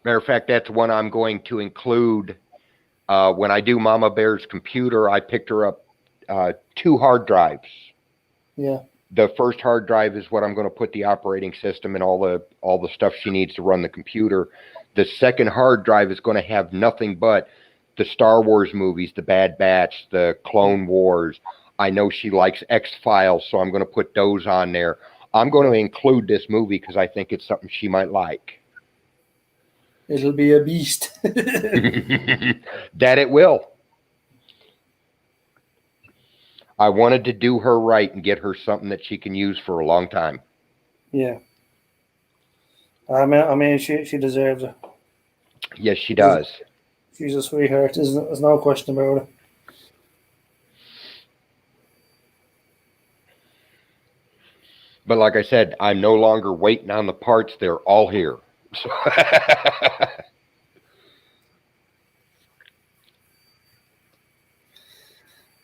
Matter of fact, that's one I'm going to include when I do Mama Bear's computer. I picked her up 2 hard drives. Yeah. The first hard drive is what I'm going to put the operating system and all the stuff she needs to run the computer. The second hard drive is going to have nothing but the Star Wars movies, the Bad Batch, the Clone Wars. I know she likes X-Files, so I'm going to put those on there. I'm going to include this movie because I think it's something she might like. It'll be a beast. That it will. I wanted to do her right and get her something that she can use for a long time. Yeah. I mean, she deserves it. Yes, she does. She's a sweetheart. There's no question about it. But like I said, I'm no longer waiting on the parts. They're all here. So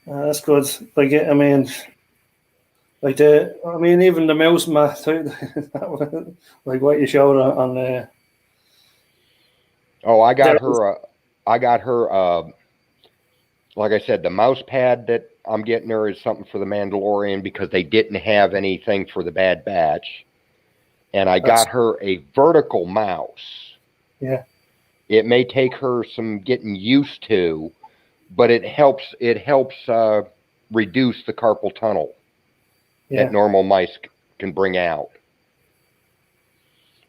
That's good. Like, I mean, even the mouse mat, like what you showed on the. oh, I got her. Like I said, the mouse pad that I'm getting her is something for the Mandalorian because they didn't have anything for the Bad Batch, and I got her a vertical mouse. Yeah. It may take her some getting used to, but it helps. It helps reduce the carpal tunnel that normal mice can bring out.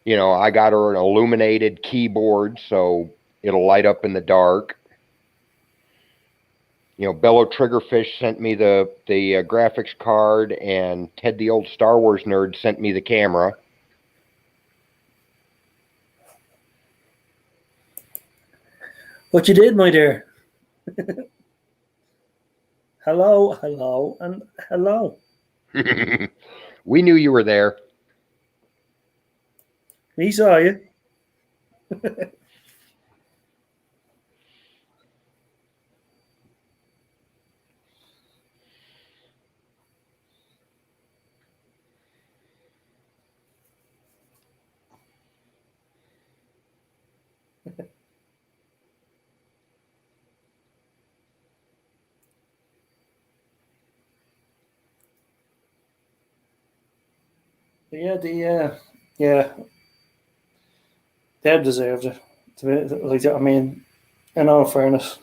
You know, I got her an illuminated keyboard so it'll light up in the dark. You know, Bello Triggerfish sent me the graphics card, and Ted the Old Star Wars Nerd sent me the camera. What you did, my dear? Hello, hello, and hello. We knew you were there. We saw you. Yeah, Deb deserved it. I mean, in all fairness.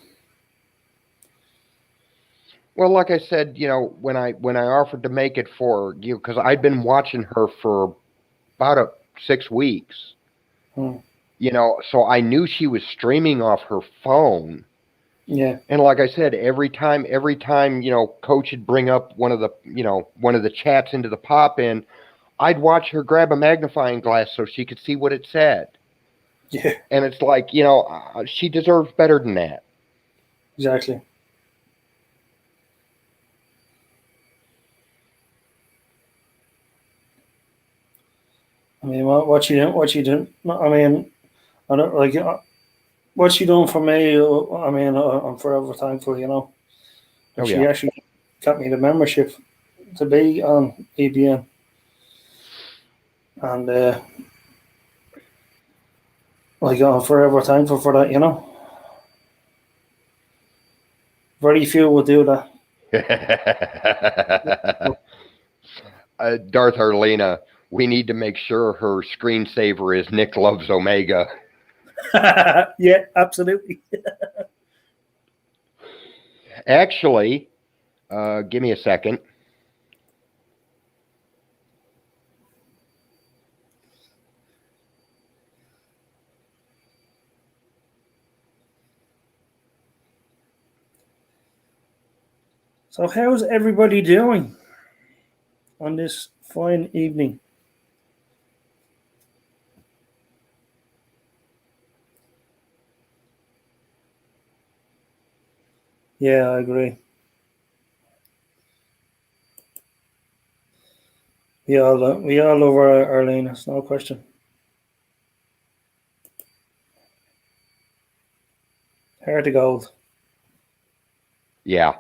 Well, like I said, you know, when I offered to make it for you, because I'd been watching her for about 6 weeks. You know, so I knew she was streaming off her phone. Yeah. And like I said, every time, you know, Coach would bring up one of the chats into the pop-in, I'd watch her grab a magnifying glass so she could see what it said. Yeah. And it's like, you know, she deserves better than that. Exactly. I mean, what she did. I mean, I don't like what she done for me. I mean, I'm forever thankful. You know, she actually got me the membership to be on EBN, and like I'm forever thankful for that. You know, very few will do that. Darth Arlena, we need to make sure her screensaver is Nick Loves Omega. Yeah, absolutely. Actually, give me a second. So, how's everybody doing on this fine evening? Yeah, I agree. We all love our Arlena, it's no question. Heart of gold. Yeah.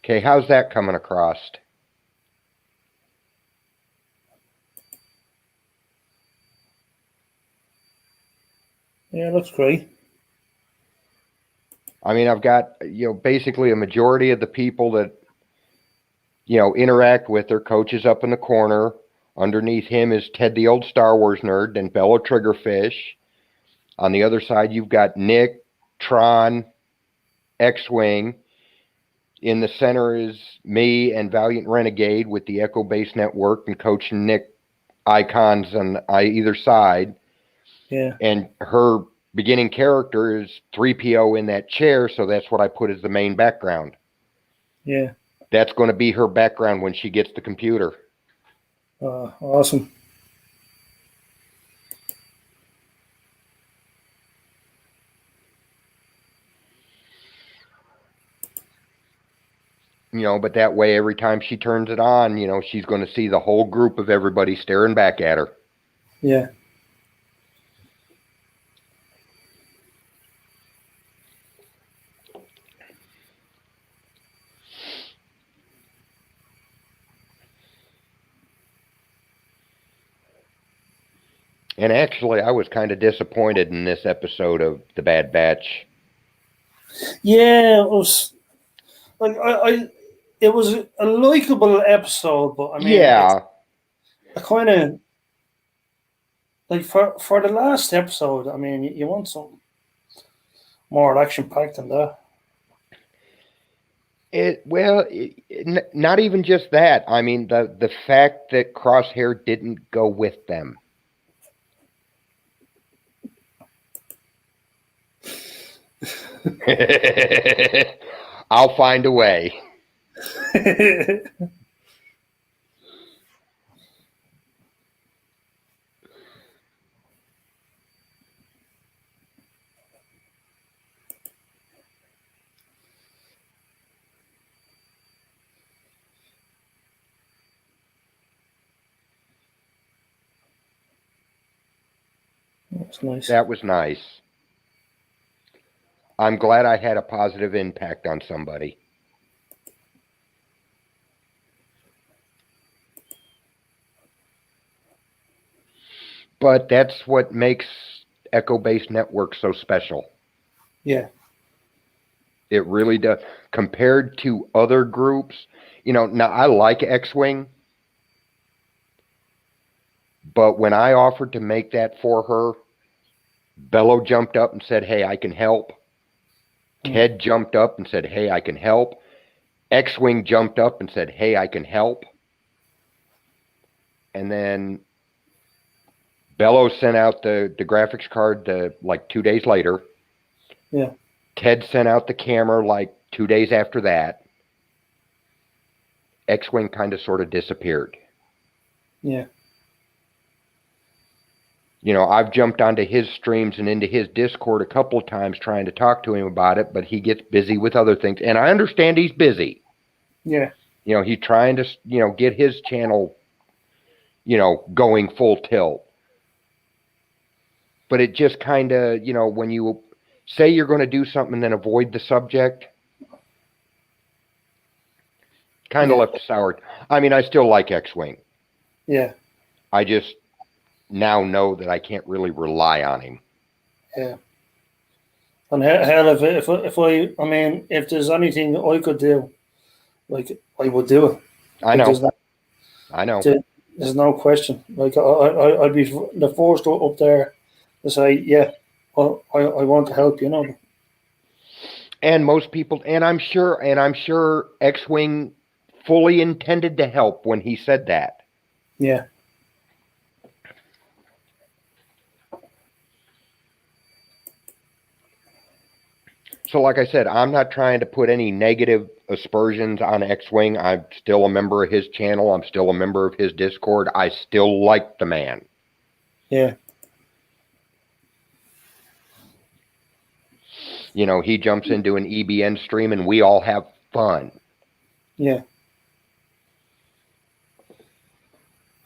Okay, how's that coming across? Yeah, looks great. I mean, I've got, basically a majority of the people that, interact with her. Coach is up in the corner. Underneath him is Ted, the old Star Wars nerd, and Bella Triggerfish. On the other side, you've got Nick, Tron, X-Wing. In the center is me and Valiant Renegade with the Echo Base Network and Coach and Nick icons on either side. Yeah. And her beginning character is 3PO in that chair, so that's what I put as the main background. Yeah. That's going to be her background when she gets the computer. Awesome. But that way, every time she turns it on, she's going to see the whole group of everybody staring back at her. Yeah. And actually, I was kind of disappointed in this episode of The Bad Batch. Yeah, it was like it was a likable episode, but I mean, Yeah. I kind of like for the last episode. I mean, you want some more action packed than that. Not even just that. I mean, the fact that Crosshair didn't go with them. I'll find a way. That's nice. That was nice. I'm glad I had a positive impact on somebody. But that's what makes Echo Base Network so special. Yeah. It really does. Compared to other groups, now I like X-Wing, but when I offered to make that for her, Bello jumped up and said, "Hey, I can help." Ted jumped up and said, "Hey, I can help." X-Wing jumped up and said, "Hey, I can help." And then Bello sent out the graphics card like 2 days later. Yeah. Ted sent out the camera like 2 days after that. X-Wing kind of sort of disappeared. Yeah. I've jumped onto his streams and into his Discord a couple of times trying to talk to him about it, but he gets busy with other things. And I understand he's busy. Yeah. He's trying to, get his channel, going full tilt. But it just kind of, when you say you're going to do something and then avoid the subject, kind of left a sour. I mean, I still like X-Wing. Yeah. I just now know that I can't really rely on him. Yeah. And hell, if there's anything I could do, like I would do it. I know. I know. There's no question. Like I'd be the first up there to say, yeah, I want to help. And most people, and I'm sure X-Wing fully intended to help when he said that. Yeah. So like I said, I'm not trying to put any negative aspersions on X-Wing. I'm still a member of his channel. I'm still a member of his Discord. I still like the man. Yeah. You know, he jumps into an EBN stream and we all have fun. Yeah.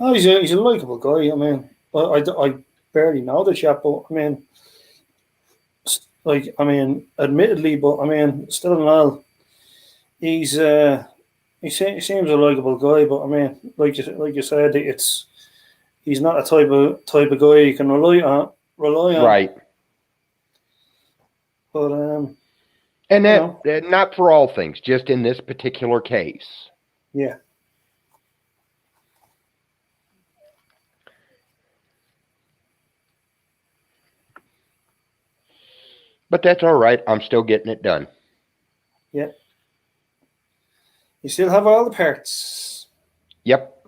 Oh, he's a likable guy. I mean, I barely know the chap, but I mean, admittedly, but I mean, still in all, he's he seems a likable guy. But I mean, like you said, he's not a type of guy you can rely on. Right. But and that not for all things, just in this particular case. Yeah. But that's all right. I'm still getting it done. Yeah. You still have all the parts. Yep.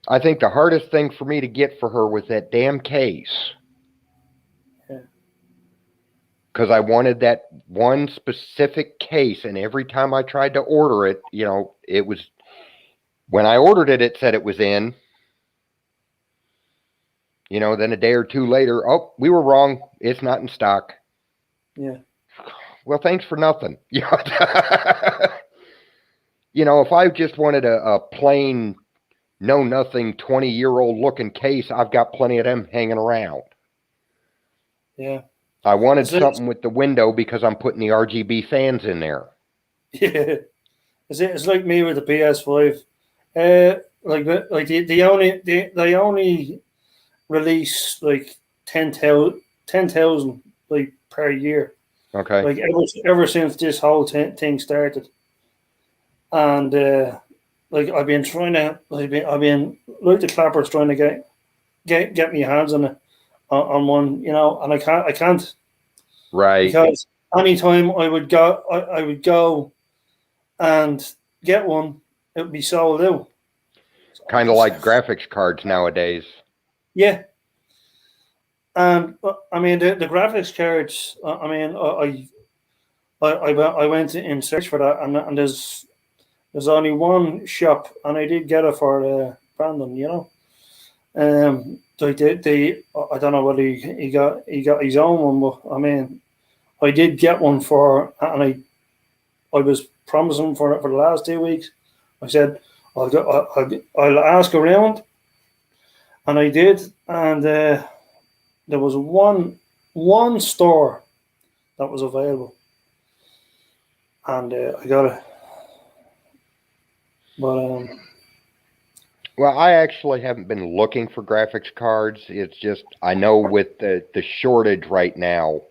I think the hardest thing for me to get for her was that damn case. Yeah. Because I wanted that one specific case, and every time I tried to order it, you know, it was, when I ordered it, it said it was in. You know, then a day or two later, oh, we were wrong. It's not in stock. Yeah. Well, thanks for nothing. You know, if I just wanted a plain, know-nothing 20-year-old looking case, I've got plenty of them hanging around. Yeah. I wanted something with the window because I'm putting the RGB fans in there. Yeah. It's like me with the PS5. They only release like 10,000 like per year. Okay. Like ever since this whole thing started, and like I've been like the clappers trying to get me hands on it on one, you know, and I can't. Right. Because anytime I would go and get one, it would be sold out. Kind of like graphics cards nowadays. Yeah. And I mean the graphics cards. I mean I went in search for that, and there's only one shop, and I did get it for Brandon. You know, they I don't know whether he got his own one, but I mean I did get one and I was promising for it for the last 2 weeks. I said I'll ask around, and I did, and there was one store that was available, and I got it. But well, I actually haven't been looking for graphics cards. It's just I know with the shortage right now.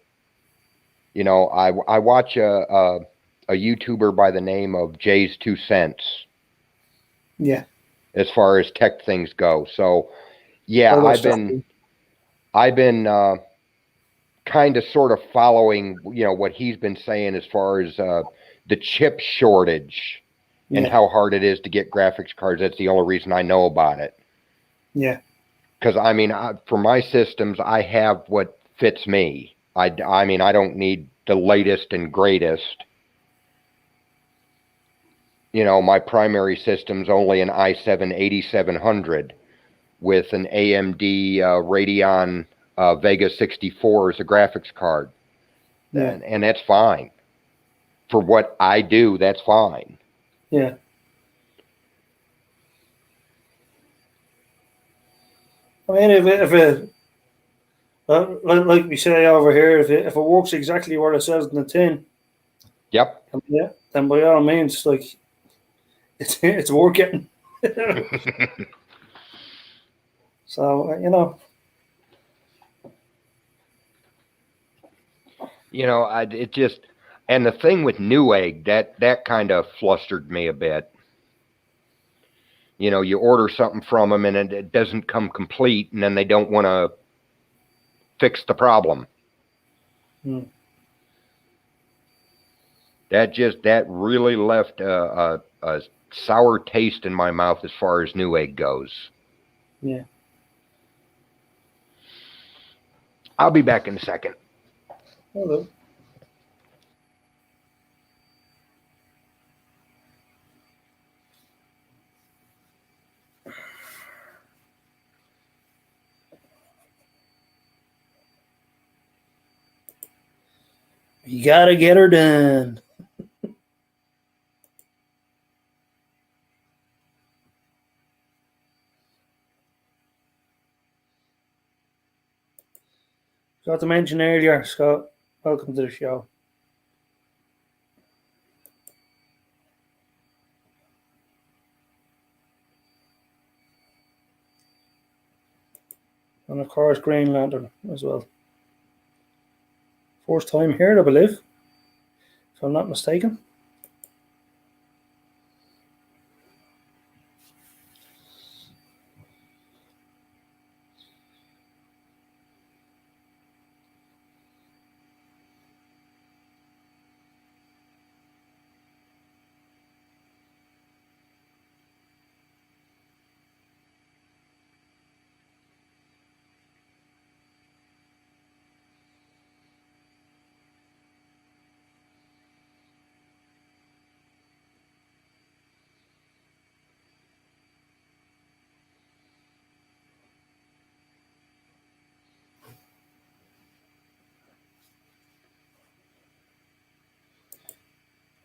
You know, I watch a YouTuber by the name of Jay's 2 Cents. Yeah. As far as tech things go, so yeah, I've been kind of sort of following, you know, what he's been saying as far as the chip shortage and how hard it is to get graphics cards. That's the only reason I know about it. Yeah. Because I mean, for my systems, I have what fits me. I mean, I don't need the latest and greatest. You know, my primary system's only an i7-8700 with an AMD Radeon Vega 64 as a graphics card. Yeah. And that's fine. For what I do, that's fine. Yeah. I mean, if it like we say over here, if it works exactly what it says in the tin, yep, then by all means, like it's worth getting. So you know, it just, and the thing with Newegg that kind of flustered me a bit. You know, you order something from them and it doesn't come complete, and then they don't want to fix the problem. That really left a sour taste in my mouth as far as Newegg goes. Yeah. I'll be back in a second. Hello. You gotta get her done. Got to mention earlier, Scott. Welcome to the show. And of course, Green Lantern as well. First time here, I believe, if I'm not mistaken.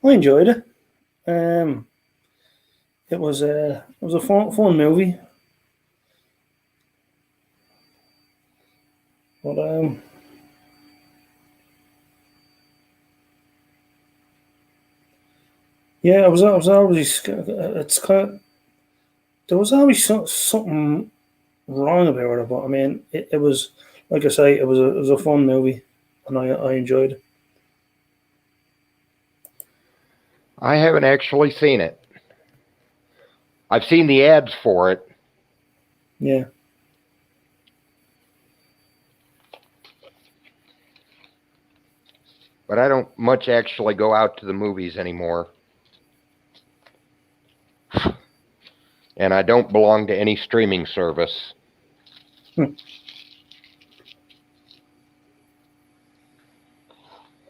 I enjoyed it. It was a fun movie, but yeah, I was always it's kind of, there was always something wrong about it, but I mean, it was like I say, it was a fun movie, and I enjoyed it. I haven't actually seen it. I've seen the ads for it. Yeah. But I don't much actually go out to the movies anymore. And I don't belong to any streaming service.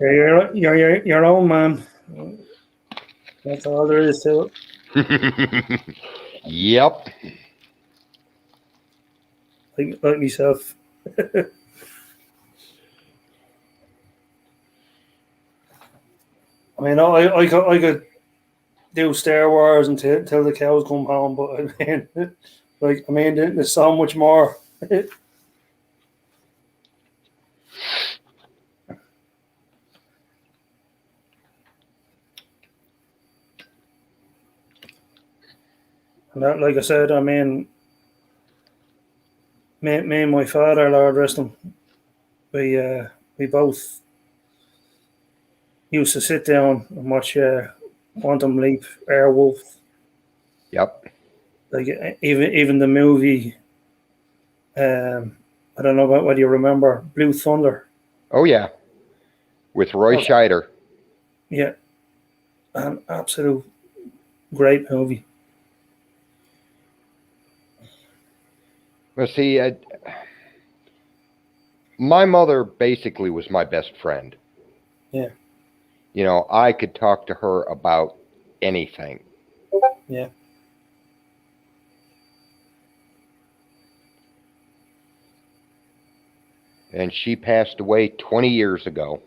You're your own man. That's all there is to it. Yep. Like myself. I mean, I could do Star Wars until the cows come home, but I mean, there's so much more. And that, like I said, I mean, me and my father, Lord rest him, we both used to sit down and watch Quantum Leap, Airwolf. Yep. Like even the movie. I don't know about whether you remember Blue Thunder. Oh yeah, with Roy Scheider. Yeah, an absolute great movie. Well, see, my mother basically was my best friend. Yeah. You know, I could talk to her about anything. Yeah. And she passed away 20 years ago.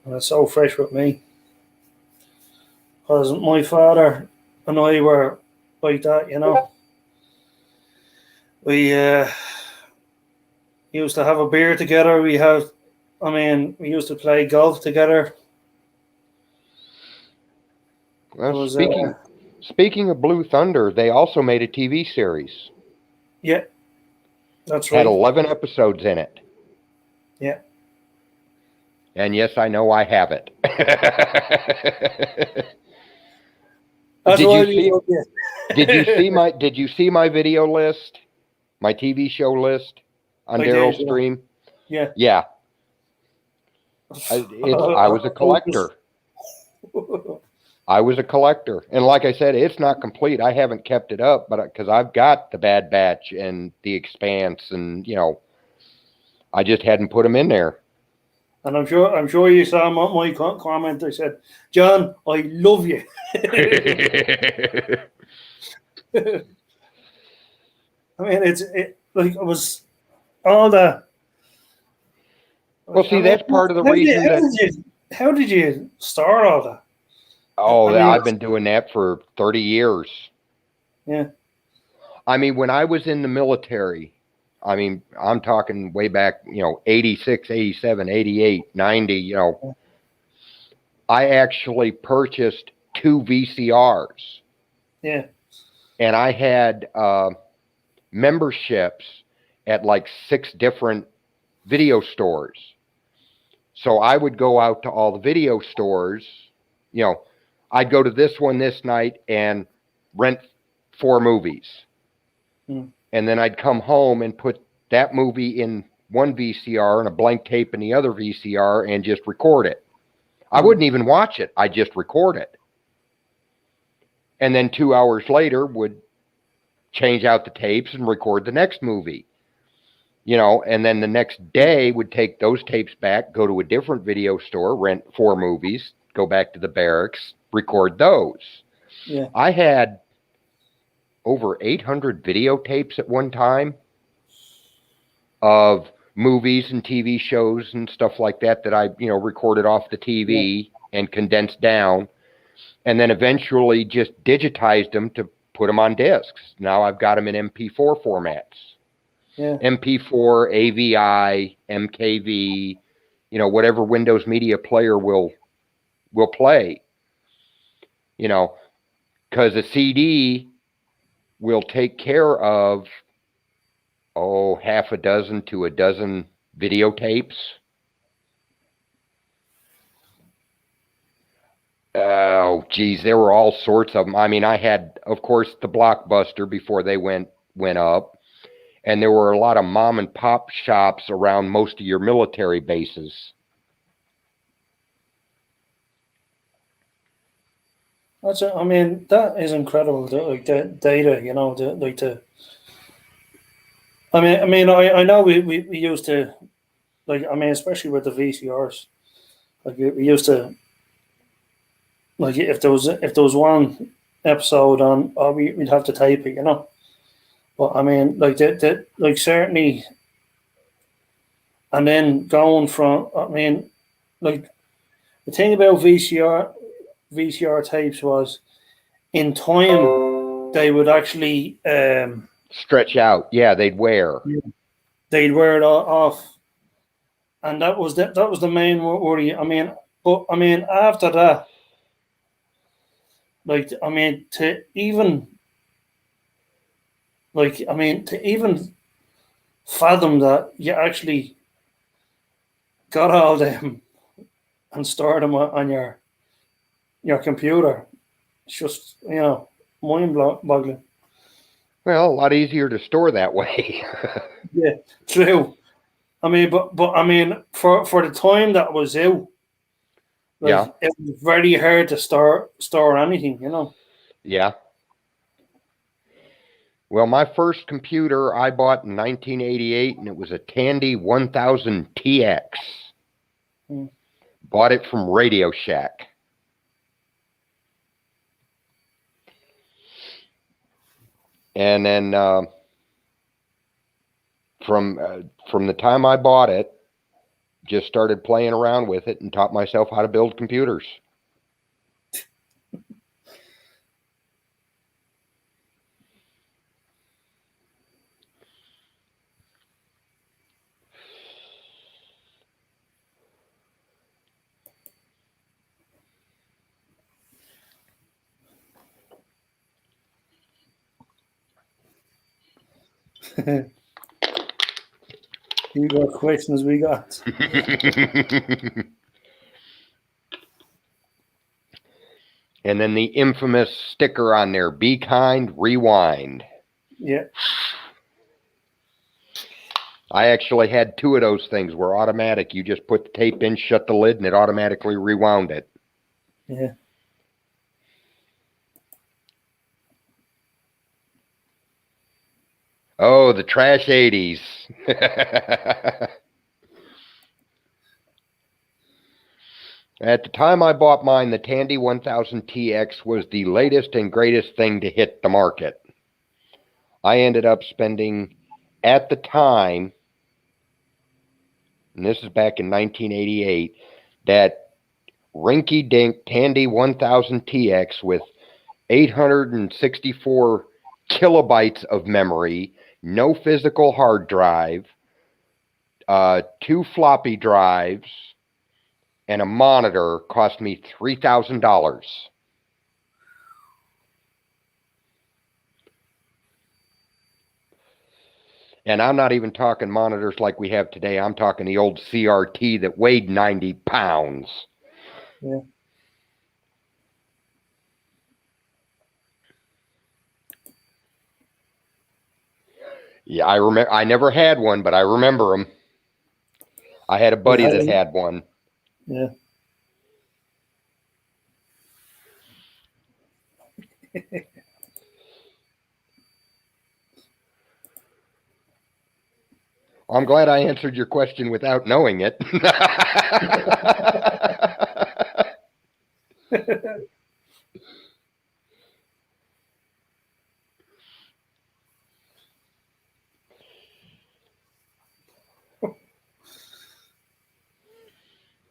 And it's so fresh with me. Because my father and I were like that, you know. We used to have a beer together. We used to play golf together. Well, speaking of Blue Thunder, they also made a TV series. Yeah, that's right. Had 11 episodes in it. Yeah. And yes, I know I have it. Did you see my video list? My TV show list on Daryl's stream? Yeah. Yeah. I was a collector. I was a collector, and like I said, it's not complete. I haven't kept it up, but because I've got the Bad Batch and the Expanse, and I just hadn't put them in there. And I'm sure you saw my comment. I said, "John, I love you." I mean, it was all the. Well, see, that's part of the reason how did you start all that? Oh, I mean, I've been doing that for 30 years. Yeah. I mean, when I was in the military, I mean, I'm talking way back, 86, 87, 88, 90, I actually purchased 2 VCRs. Yeah. And I had memberships at like 6 different video stores. So I would go out to all the video stores, I'd go to this one this night and rent 4 movies. And then I'd come home and put that movie in one VCR and a blank tape in the other VCR and just record it. I wouldn't even watch it. I'd just record it. And then 2 hours later would change out the tapes and record the next movie. And then the next day would take those tapes back, go to a different video store, rent 4 movies, go back to the barracks, record those. Yeah. I had over 800 videotapes at one time of movies and TV shows and stuff like that I, recorded off the TV and condensed down, and then eventually just digitized them to put them on discs. Now I've got them in MP4 formats. Yeah. MP4, AVI, MKV, whatever Windows Media Player will play. Because a CD will take care of, half a dozen to a dozen videotapes. Oh, geez, there were all sorts of them. I mean, I had, of course, the Blockbuster before they went up. And there were a lot of mom and pop shops around most of your military bases. That is incredible. The data, I know we used to, especially with the VCRs, we used to, if there was one episode on, we'd have to tape it, But certainly, and then going from, the thing about VCR tapes was, in time, they would actually stretch out. Yeah, they'd wear. They'd wear it off, and that was the main worry. After that, to even fathom that you actually got all them and stored them on your computer, it's just mind-boggling. Well, a lot easier to store that way. Yeah, true. For the time that was out, it was very hard to store anything, Yeah. Well, my first computer I bought in 1988, and it was a Tandy 1000 TX. Bought it from Radio Shack. And then from the time I bought it, just started playing around with it and taught myself how to build computers. You got questions, we got. And then the infamous sticker on there, "Be kind, rewind." Yeah. I actually had 2 of those things were automatic. You just put the tape in, shut the lid, and it automatically rewound it. Yeah. Oh, the trash 80s. At the time I bought mine, the Tandy 1000 TX was the latest and greatest thing to hit the market. I ended up spending, at the time, and this is back in 1988, that rinky-dink Tandy 1000 TX with 864 kilobytes of memory, no physical hard drive, 2 floppy drives, and a monitor cost me $3,000. And I'm not even talking monitors like we have today. I'm talking the old CRT that weighed 90 pounds. Yeah. Yeah, I remember. I never had one, but I remember them. I had a buddy that had one. Yeah. I'm glad I answered your question without knowing it.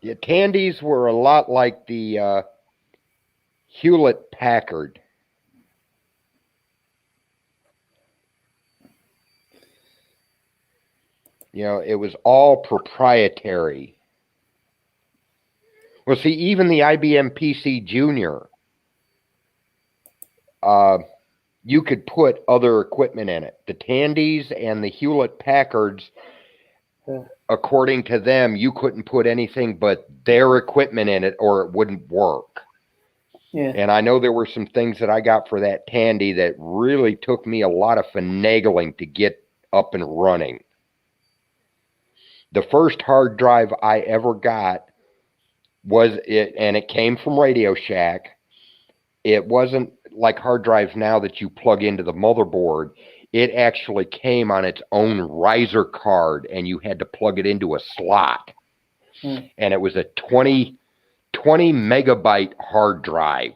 The Tandys were a lot like the Hewlett Packard. You know, it was all proprietary. Well, see, even the IBM PC Junior, you could put other equipment in it. The Tandys and the Hewlett Packards, according to them, you couldn't put anything but their equipment in it or it wouldn't work. Yeah. And I know there were some things that I got for that Tandy that really took me a lot of finagling to get up and running. The first hard drive I ever got was it, and it came from Radio Shack. It wasn't like hard drives now that you plug into the motherboard. It actually came on its own riser card, and you had to plug it into a slot. And it was a 20 megabyte hard drive.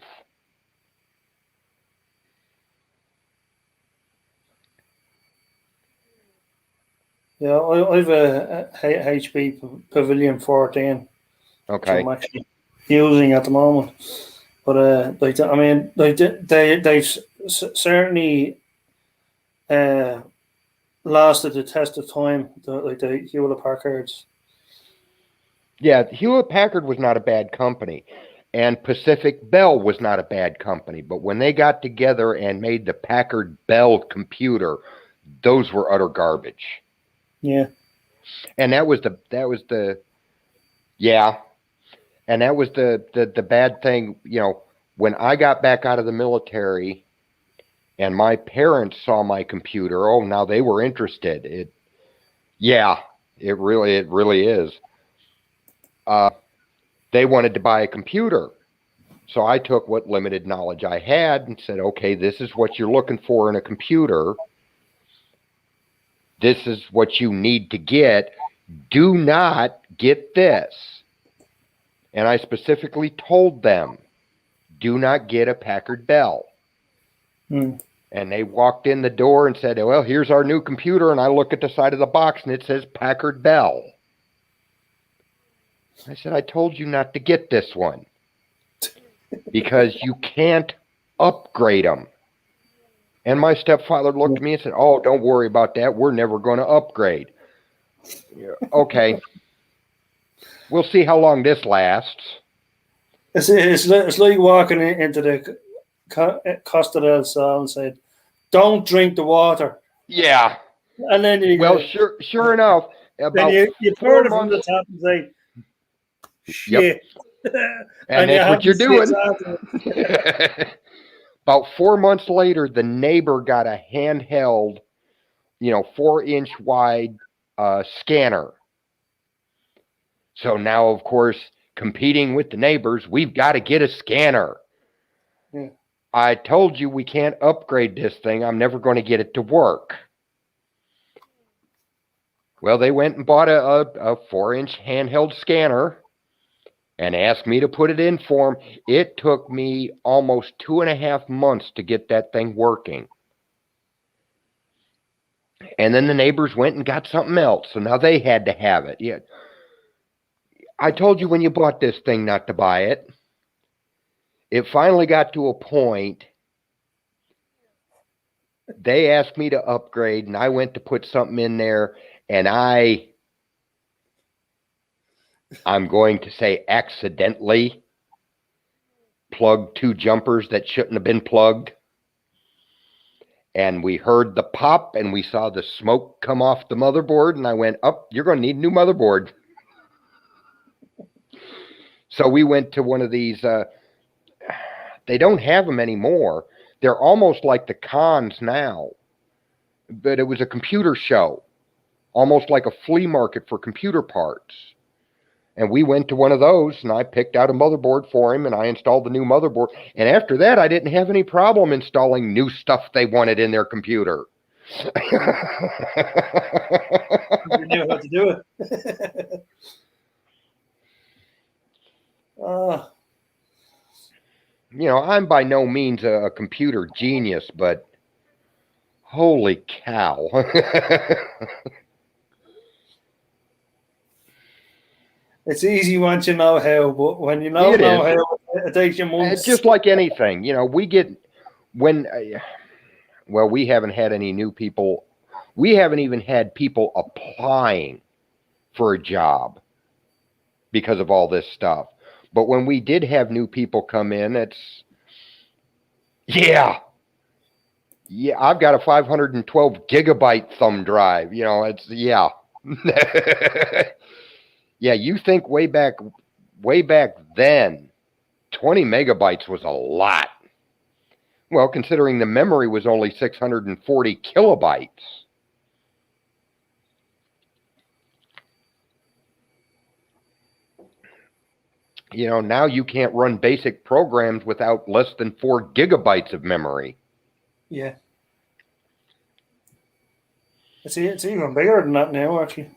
Yeah, I've a HP Pavilion 14. Okay. Which I'm actually using at the moment. But like, I mean, like they've certainly lasted the test of time. Like the Hewlett Packards. Yeah, Hewlett Packard was not a bad company, and Pacific Bell was not a bad company. But when they got together and made the Packard Bell computer, those were utter garbage. Yeah. And that was the bad thing, you know, when I got back out of the military and my parents saw my computer, oh, now they were interested. It really is. They wanted to buy a computer. So I took what limited knowledge I had and said, okay, this is what you're looking for in a computer. This is what you need to get. Do not get this. And I specifically told them, do not get a Packard Bell. And they walked in the door and said, well, here's our new computer. And I look at the side of the box and it says Packard Bell. I said, I told you not to get this one because you can't upgrade them. And my stepfather looked at me and said, oh, don't worry about that. We're never going to upgrade. Okay. We'll see how long this lasts. It's like walking into the Costa del Sol and said, don't drink the water. Yeah. And then sure enough. Then you pour it from the top and say, shit. Yep. and that's what you're doing. About 4 months later, the neighbor got a handheld, 4-inch wide scanner. So now, of course, competing with the neighbors, we've got to get a scanner. I told you we can't upgrade this thing. I'm never going to get it to work. Well, they went and bought a 4-inch handheld scanner and asked me to put it in for them. It took me almost 2.5 months to get that thing working. And then the neighbors went and got something else, so now they had to have it. Yeah, I told you when you bought this thing not to buy it. It finally got to a point. They asked me to upgrade, and I went to put something in there, and I'm going to say accidentally plugged 2 jumpers that shouldn't have been plugged. And we heard the pop, and we saw the smoke come off the motherboard, and I went, oh, you're going to need a new motherboard. So we went to one of these, they don't have them anymore. They're almost like the cons now, but it was a computer show, almost like a flea market for computer parts. And we went to one of those, and I picked out a motherboard for him, and I installed the new motherboard. And after that, I didn't have any problem installing new stuff they wanted in their computer. You knew how to do it. You know, I'm by no means a computer genius, but holy cow. It's easy once you know how, but when you know how, it takes you months. It's just like anything, you know, we haven't had any new people. We haven't even had people applying for a job because of all this stuff. But when we did have new people come in, yeah, I've got a 512 gigabyte thumb drive. You know, yeah. Yeah, you think way back then, 20 megabytes was a lot. Well, considering the memory was only 640 kilobytes. You know, now you can't run basic programs without less than 4 gigabytes of memory. Yeah. It's even bigger than that now, actually.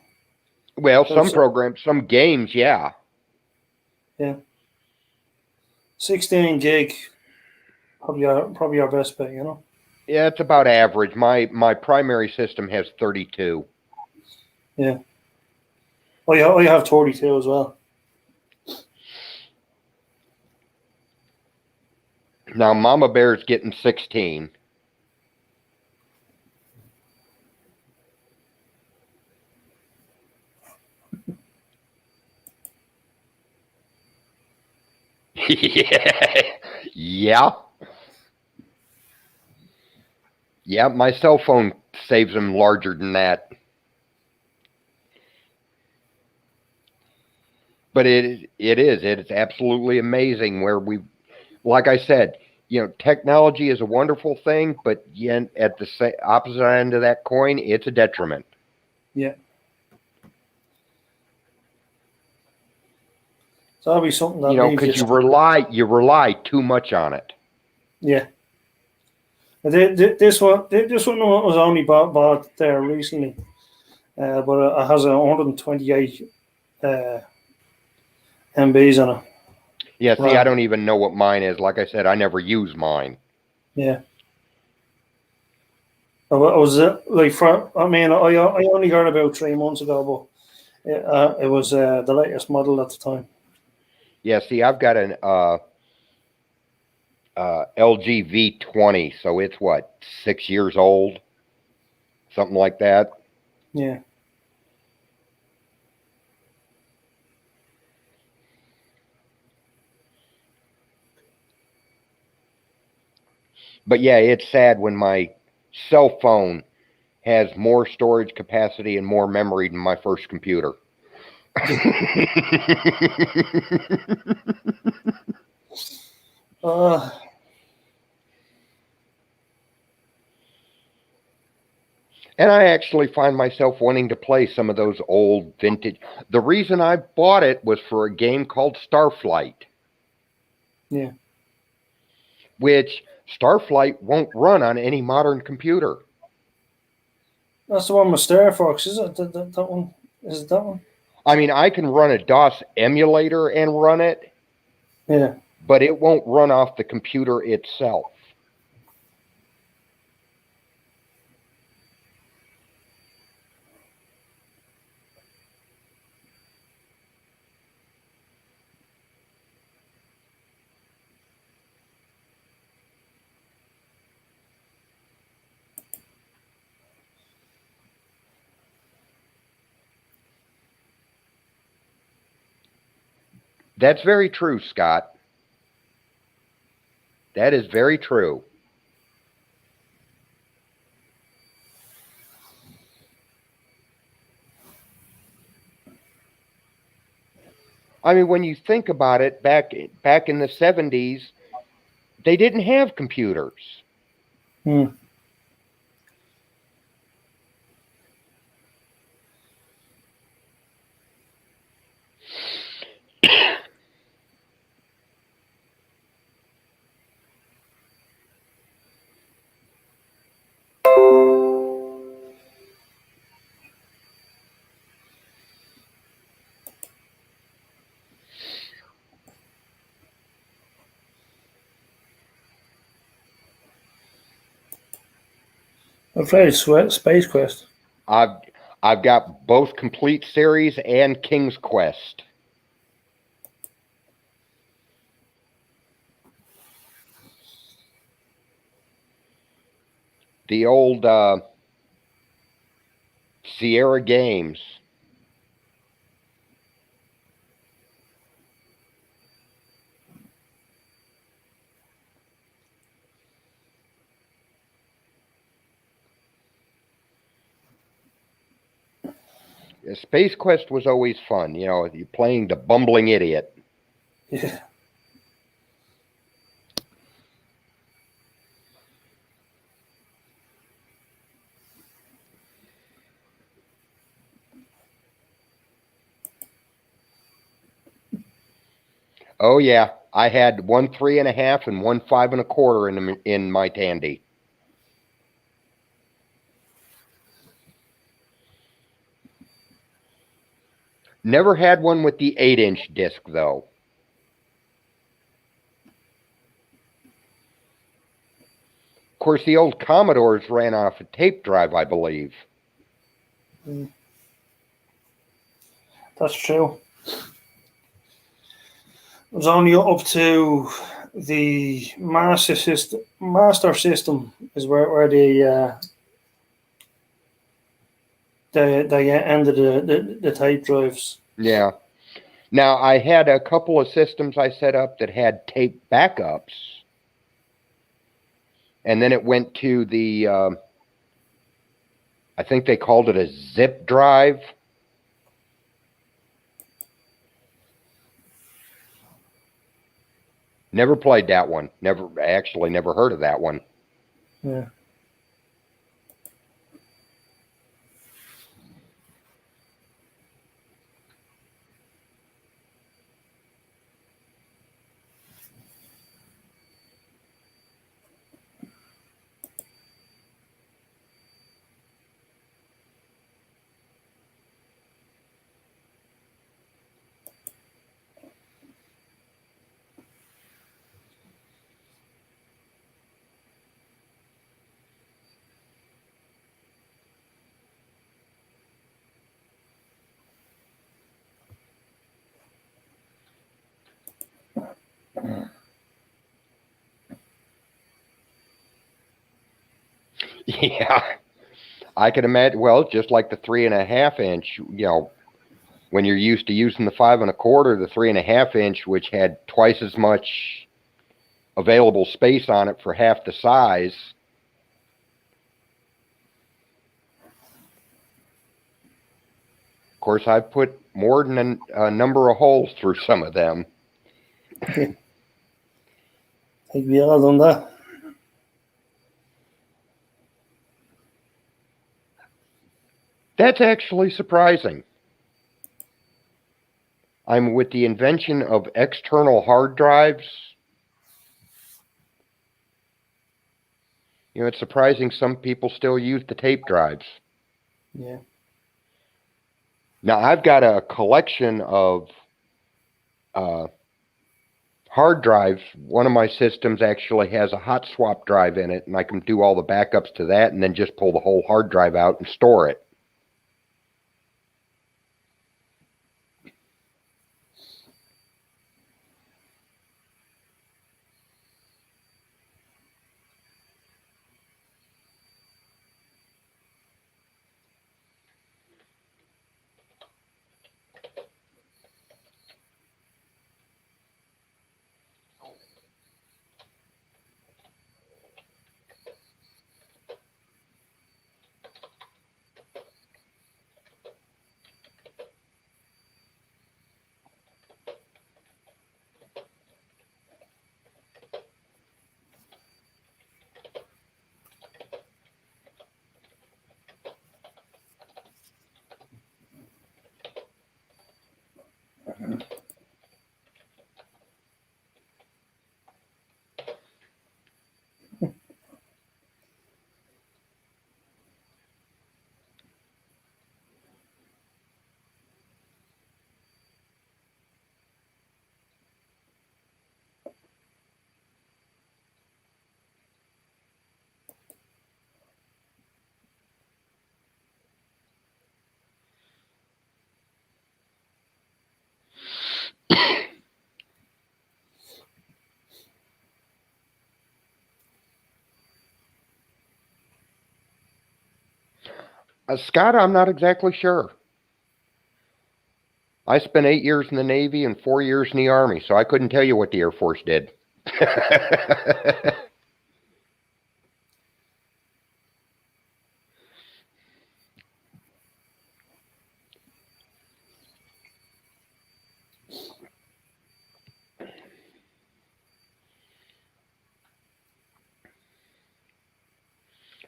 Well, some programs, some games, yeah. Yeah. 16 gig, probably our best bet, you know? Yeah, it's about average. My primary system has 32. Yeah. I have 32 as well. Now, Mama Bear's getting 16. Yeah. Yeah, my cell phone saves them larger than that. But it's absolutely amazing where like I said, you know, technology is a wonderful thing, but yet at the opposite end of that coin, it's a detriment. Yeah. So that'll be something that, you know, because you rely too much on it. Yeah. This one was only bought there recently, but it has 128 MBs on it. Yeah, see, I don't even know what mine is. Like I said, I never use mine. Yeah. I was I only got it about 3 months ago, but it was the latest model at the time. Yeah, see, I've got an LG V20, so it's what, 6 years old, something like that. Yeah. But yeah, it's sad when my cell phone has more storage capacity and more memory than my first computer. And I actually find myself wanting to play some of those old vintage. The reason I bought it was for a game called Starflight. Yeah. Which Starflight won't run on any modern computer. That's the one with Star Fox, is it? That one? Is it that one? I mean, I can run a DOS emulator and run it, Yeah. but it won't run off the computer itself. That's very true, Scott. That is very true. I mean, when you think about it, back in the 70s, they didn't have computers. Hmm. I've played Space Quest. I've got both Complete Series and King's Quest. The old Sierra Games. Space Quest was always fun. You know, you're playing the bumbling idiot. Yeah. Oh yeah, I had 1 3.5 and 1 5 1/4 in my Tandy. Never had one with the 8-inch disc though. Of course, the old Commodores ran off a tape drive, I believe. That's true. It was only up to the master system. Master system is where they ended the tape drives. Yeah. Now, I had a couple of systems I set up that had tape backups. And then it went to the, I think they called it a zip drive. Never played that one. Never heard of that one. Yeah. Yeah. I can imagine, well, just like the 3.5 inch, you know, when you're used to using the 5 1/4, the 3.5 inch, which had twice as much available space on it for half the size. Of course, I've put more than a number of holes through some of them. I think we all done that. That's actually surprising. I'm with the invention of external hard drives. You know, it's surprising some people still use the tape drives. Yeah. Now I've got a collection of hard drives. One of my systems actually has a hot swap drive in it, and I can do all the backups to that and then just pull the whole hard drive out and store it. Scott, I'm not exactly sure. I spent 8 years in the Navy and 4 years in the Army, so I couldn't tell you what the Air Force did.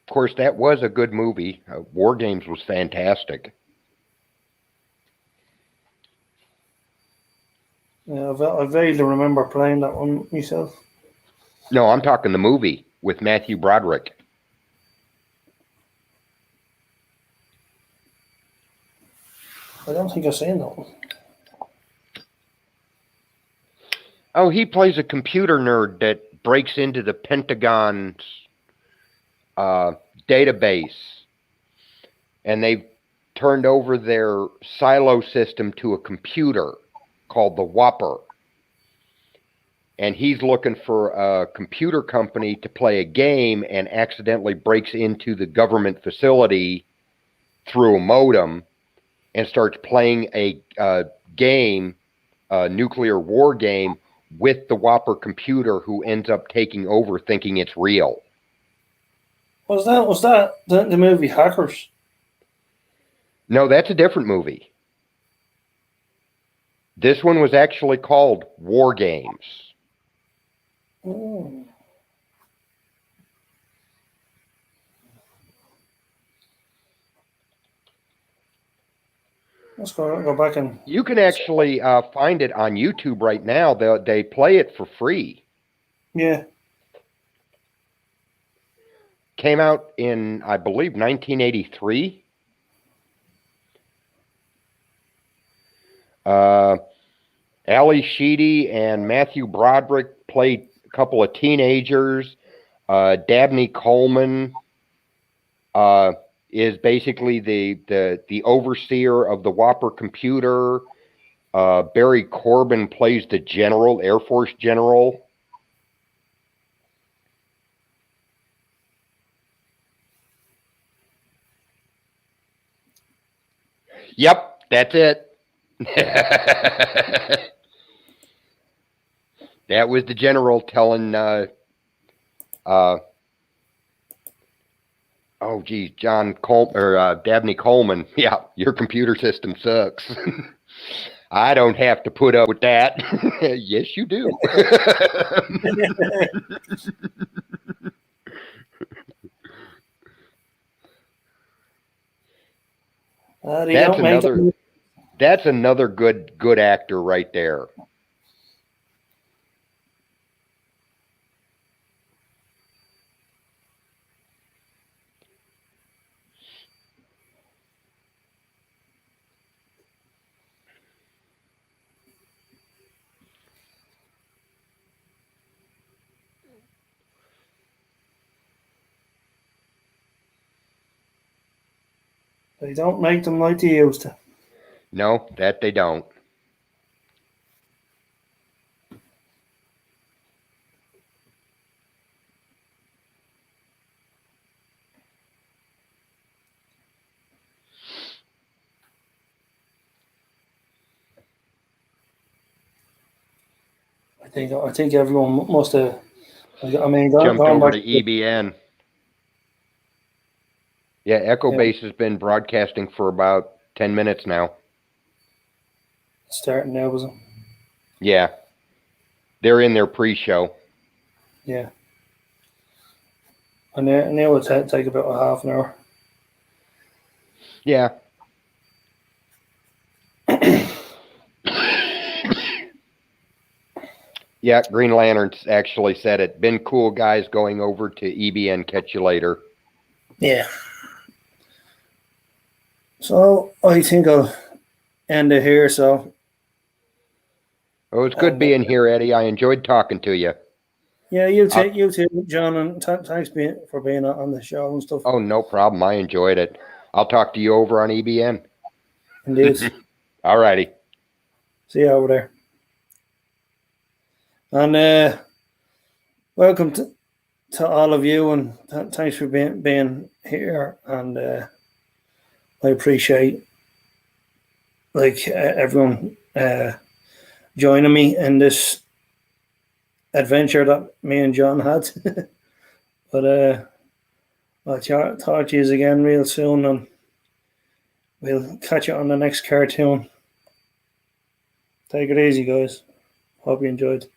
Of course, that was a good movie. War Games was fantastic. Yeah, I vaguely remember playing that one myself. No, I'm talking the movie with Matthew Broderick. I don't think I've seen that one. Oh, he plays a computer nerd that breaks into the Pentagon's database, and they've turned over their silo system to a computer called the Whopper. And he's looking for a computer company to play a game and accidentally breaks into the government facility through a modem and starts playing a game, a nuclear war game, with the Whopper computer, who ends up taking over thinking it's real. Was that the movie Hackers? No, that's a different movie. This one was actually called War Games. Oh. Let's go back and... You can actually find it on YouTube right now. They play it for free. Yeah. Came out in, I believe, 1983. Ali Sheedy and Matthew Broderick played a couple of teenagers. Dabney Coleman is basically the overseer of the Whopper computer. Barry Corbin plays the general, Air Force general. Yep, that's it. That was the general telling oh geez, Dabney Coleman, yeah, your computer system sucks. I don't have to put up with that. Yes, you do. That's another good actor right there. They don't make them like they used to. No, that they don't. I think everyone must have. I mean, Jumped going over back to EBN. Yeah, Echo Base has been broadcasting for about 10 minutes now. starting now, was it? Yeah. They're in their pre-show. Yeah. And then it would take about a half an hour. Yeah. Yeah, Green Lanterns actually said it. Been cool, guys, going over to EBN. Catch you later. Yeah. So I think I'll end it here. So Oh, it's good being here, Eddie. I enjoyed talking to you. yeah, you too, John, and thanks for being on the show and stuff. Oh, no problem. I enjoyed it. I'll talk to you over on EBN. Indeed. All righty. See you over there. And welcome to all of you, and thanks for being here. And I appreciate everyone joining me in this adventure that me and John had. But I'll talk to you again real soon, and we'll catch you on the next cartoon. Take it easy, guys. Hope you enjoyed.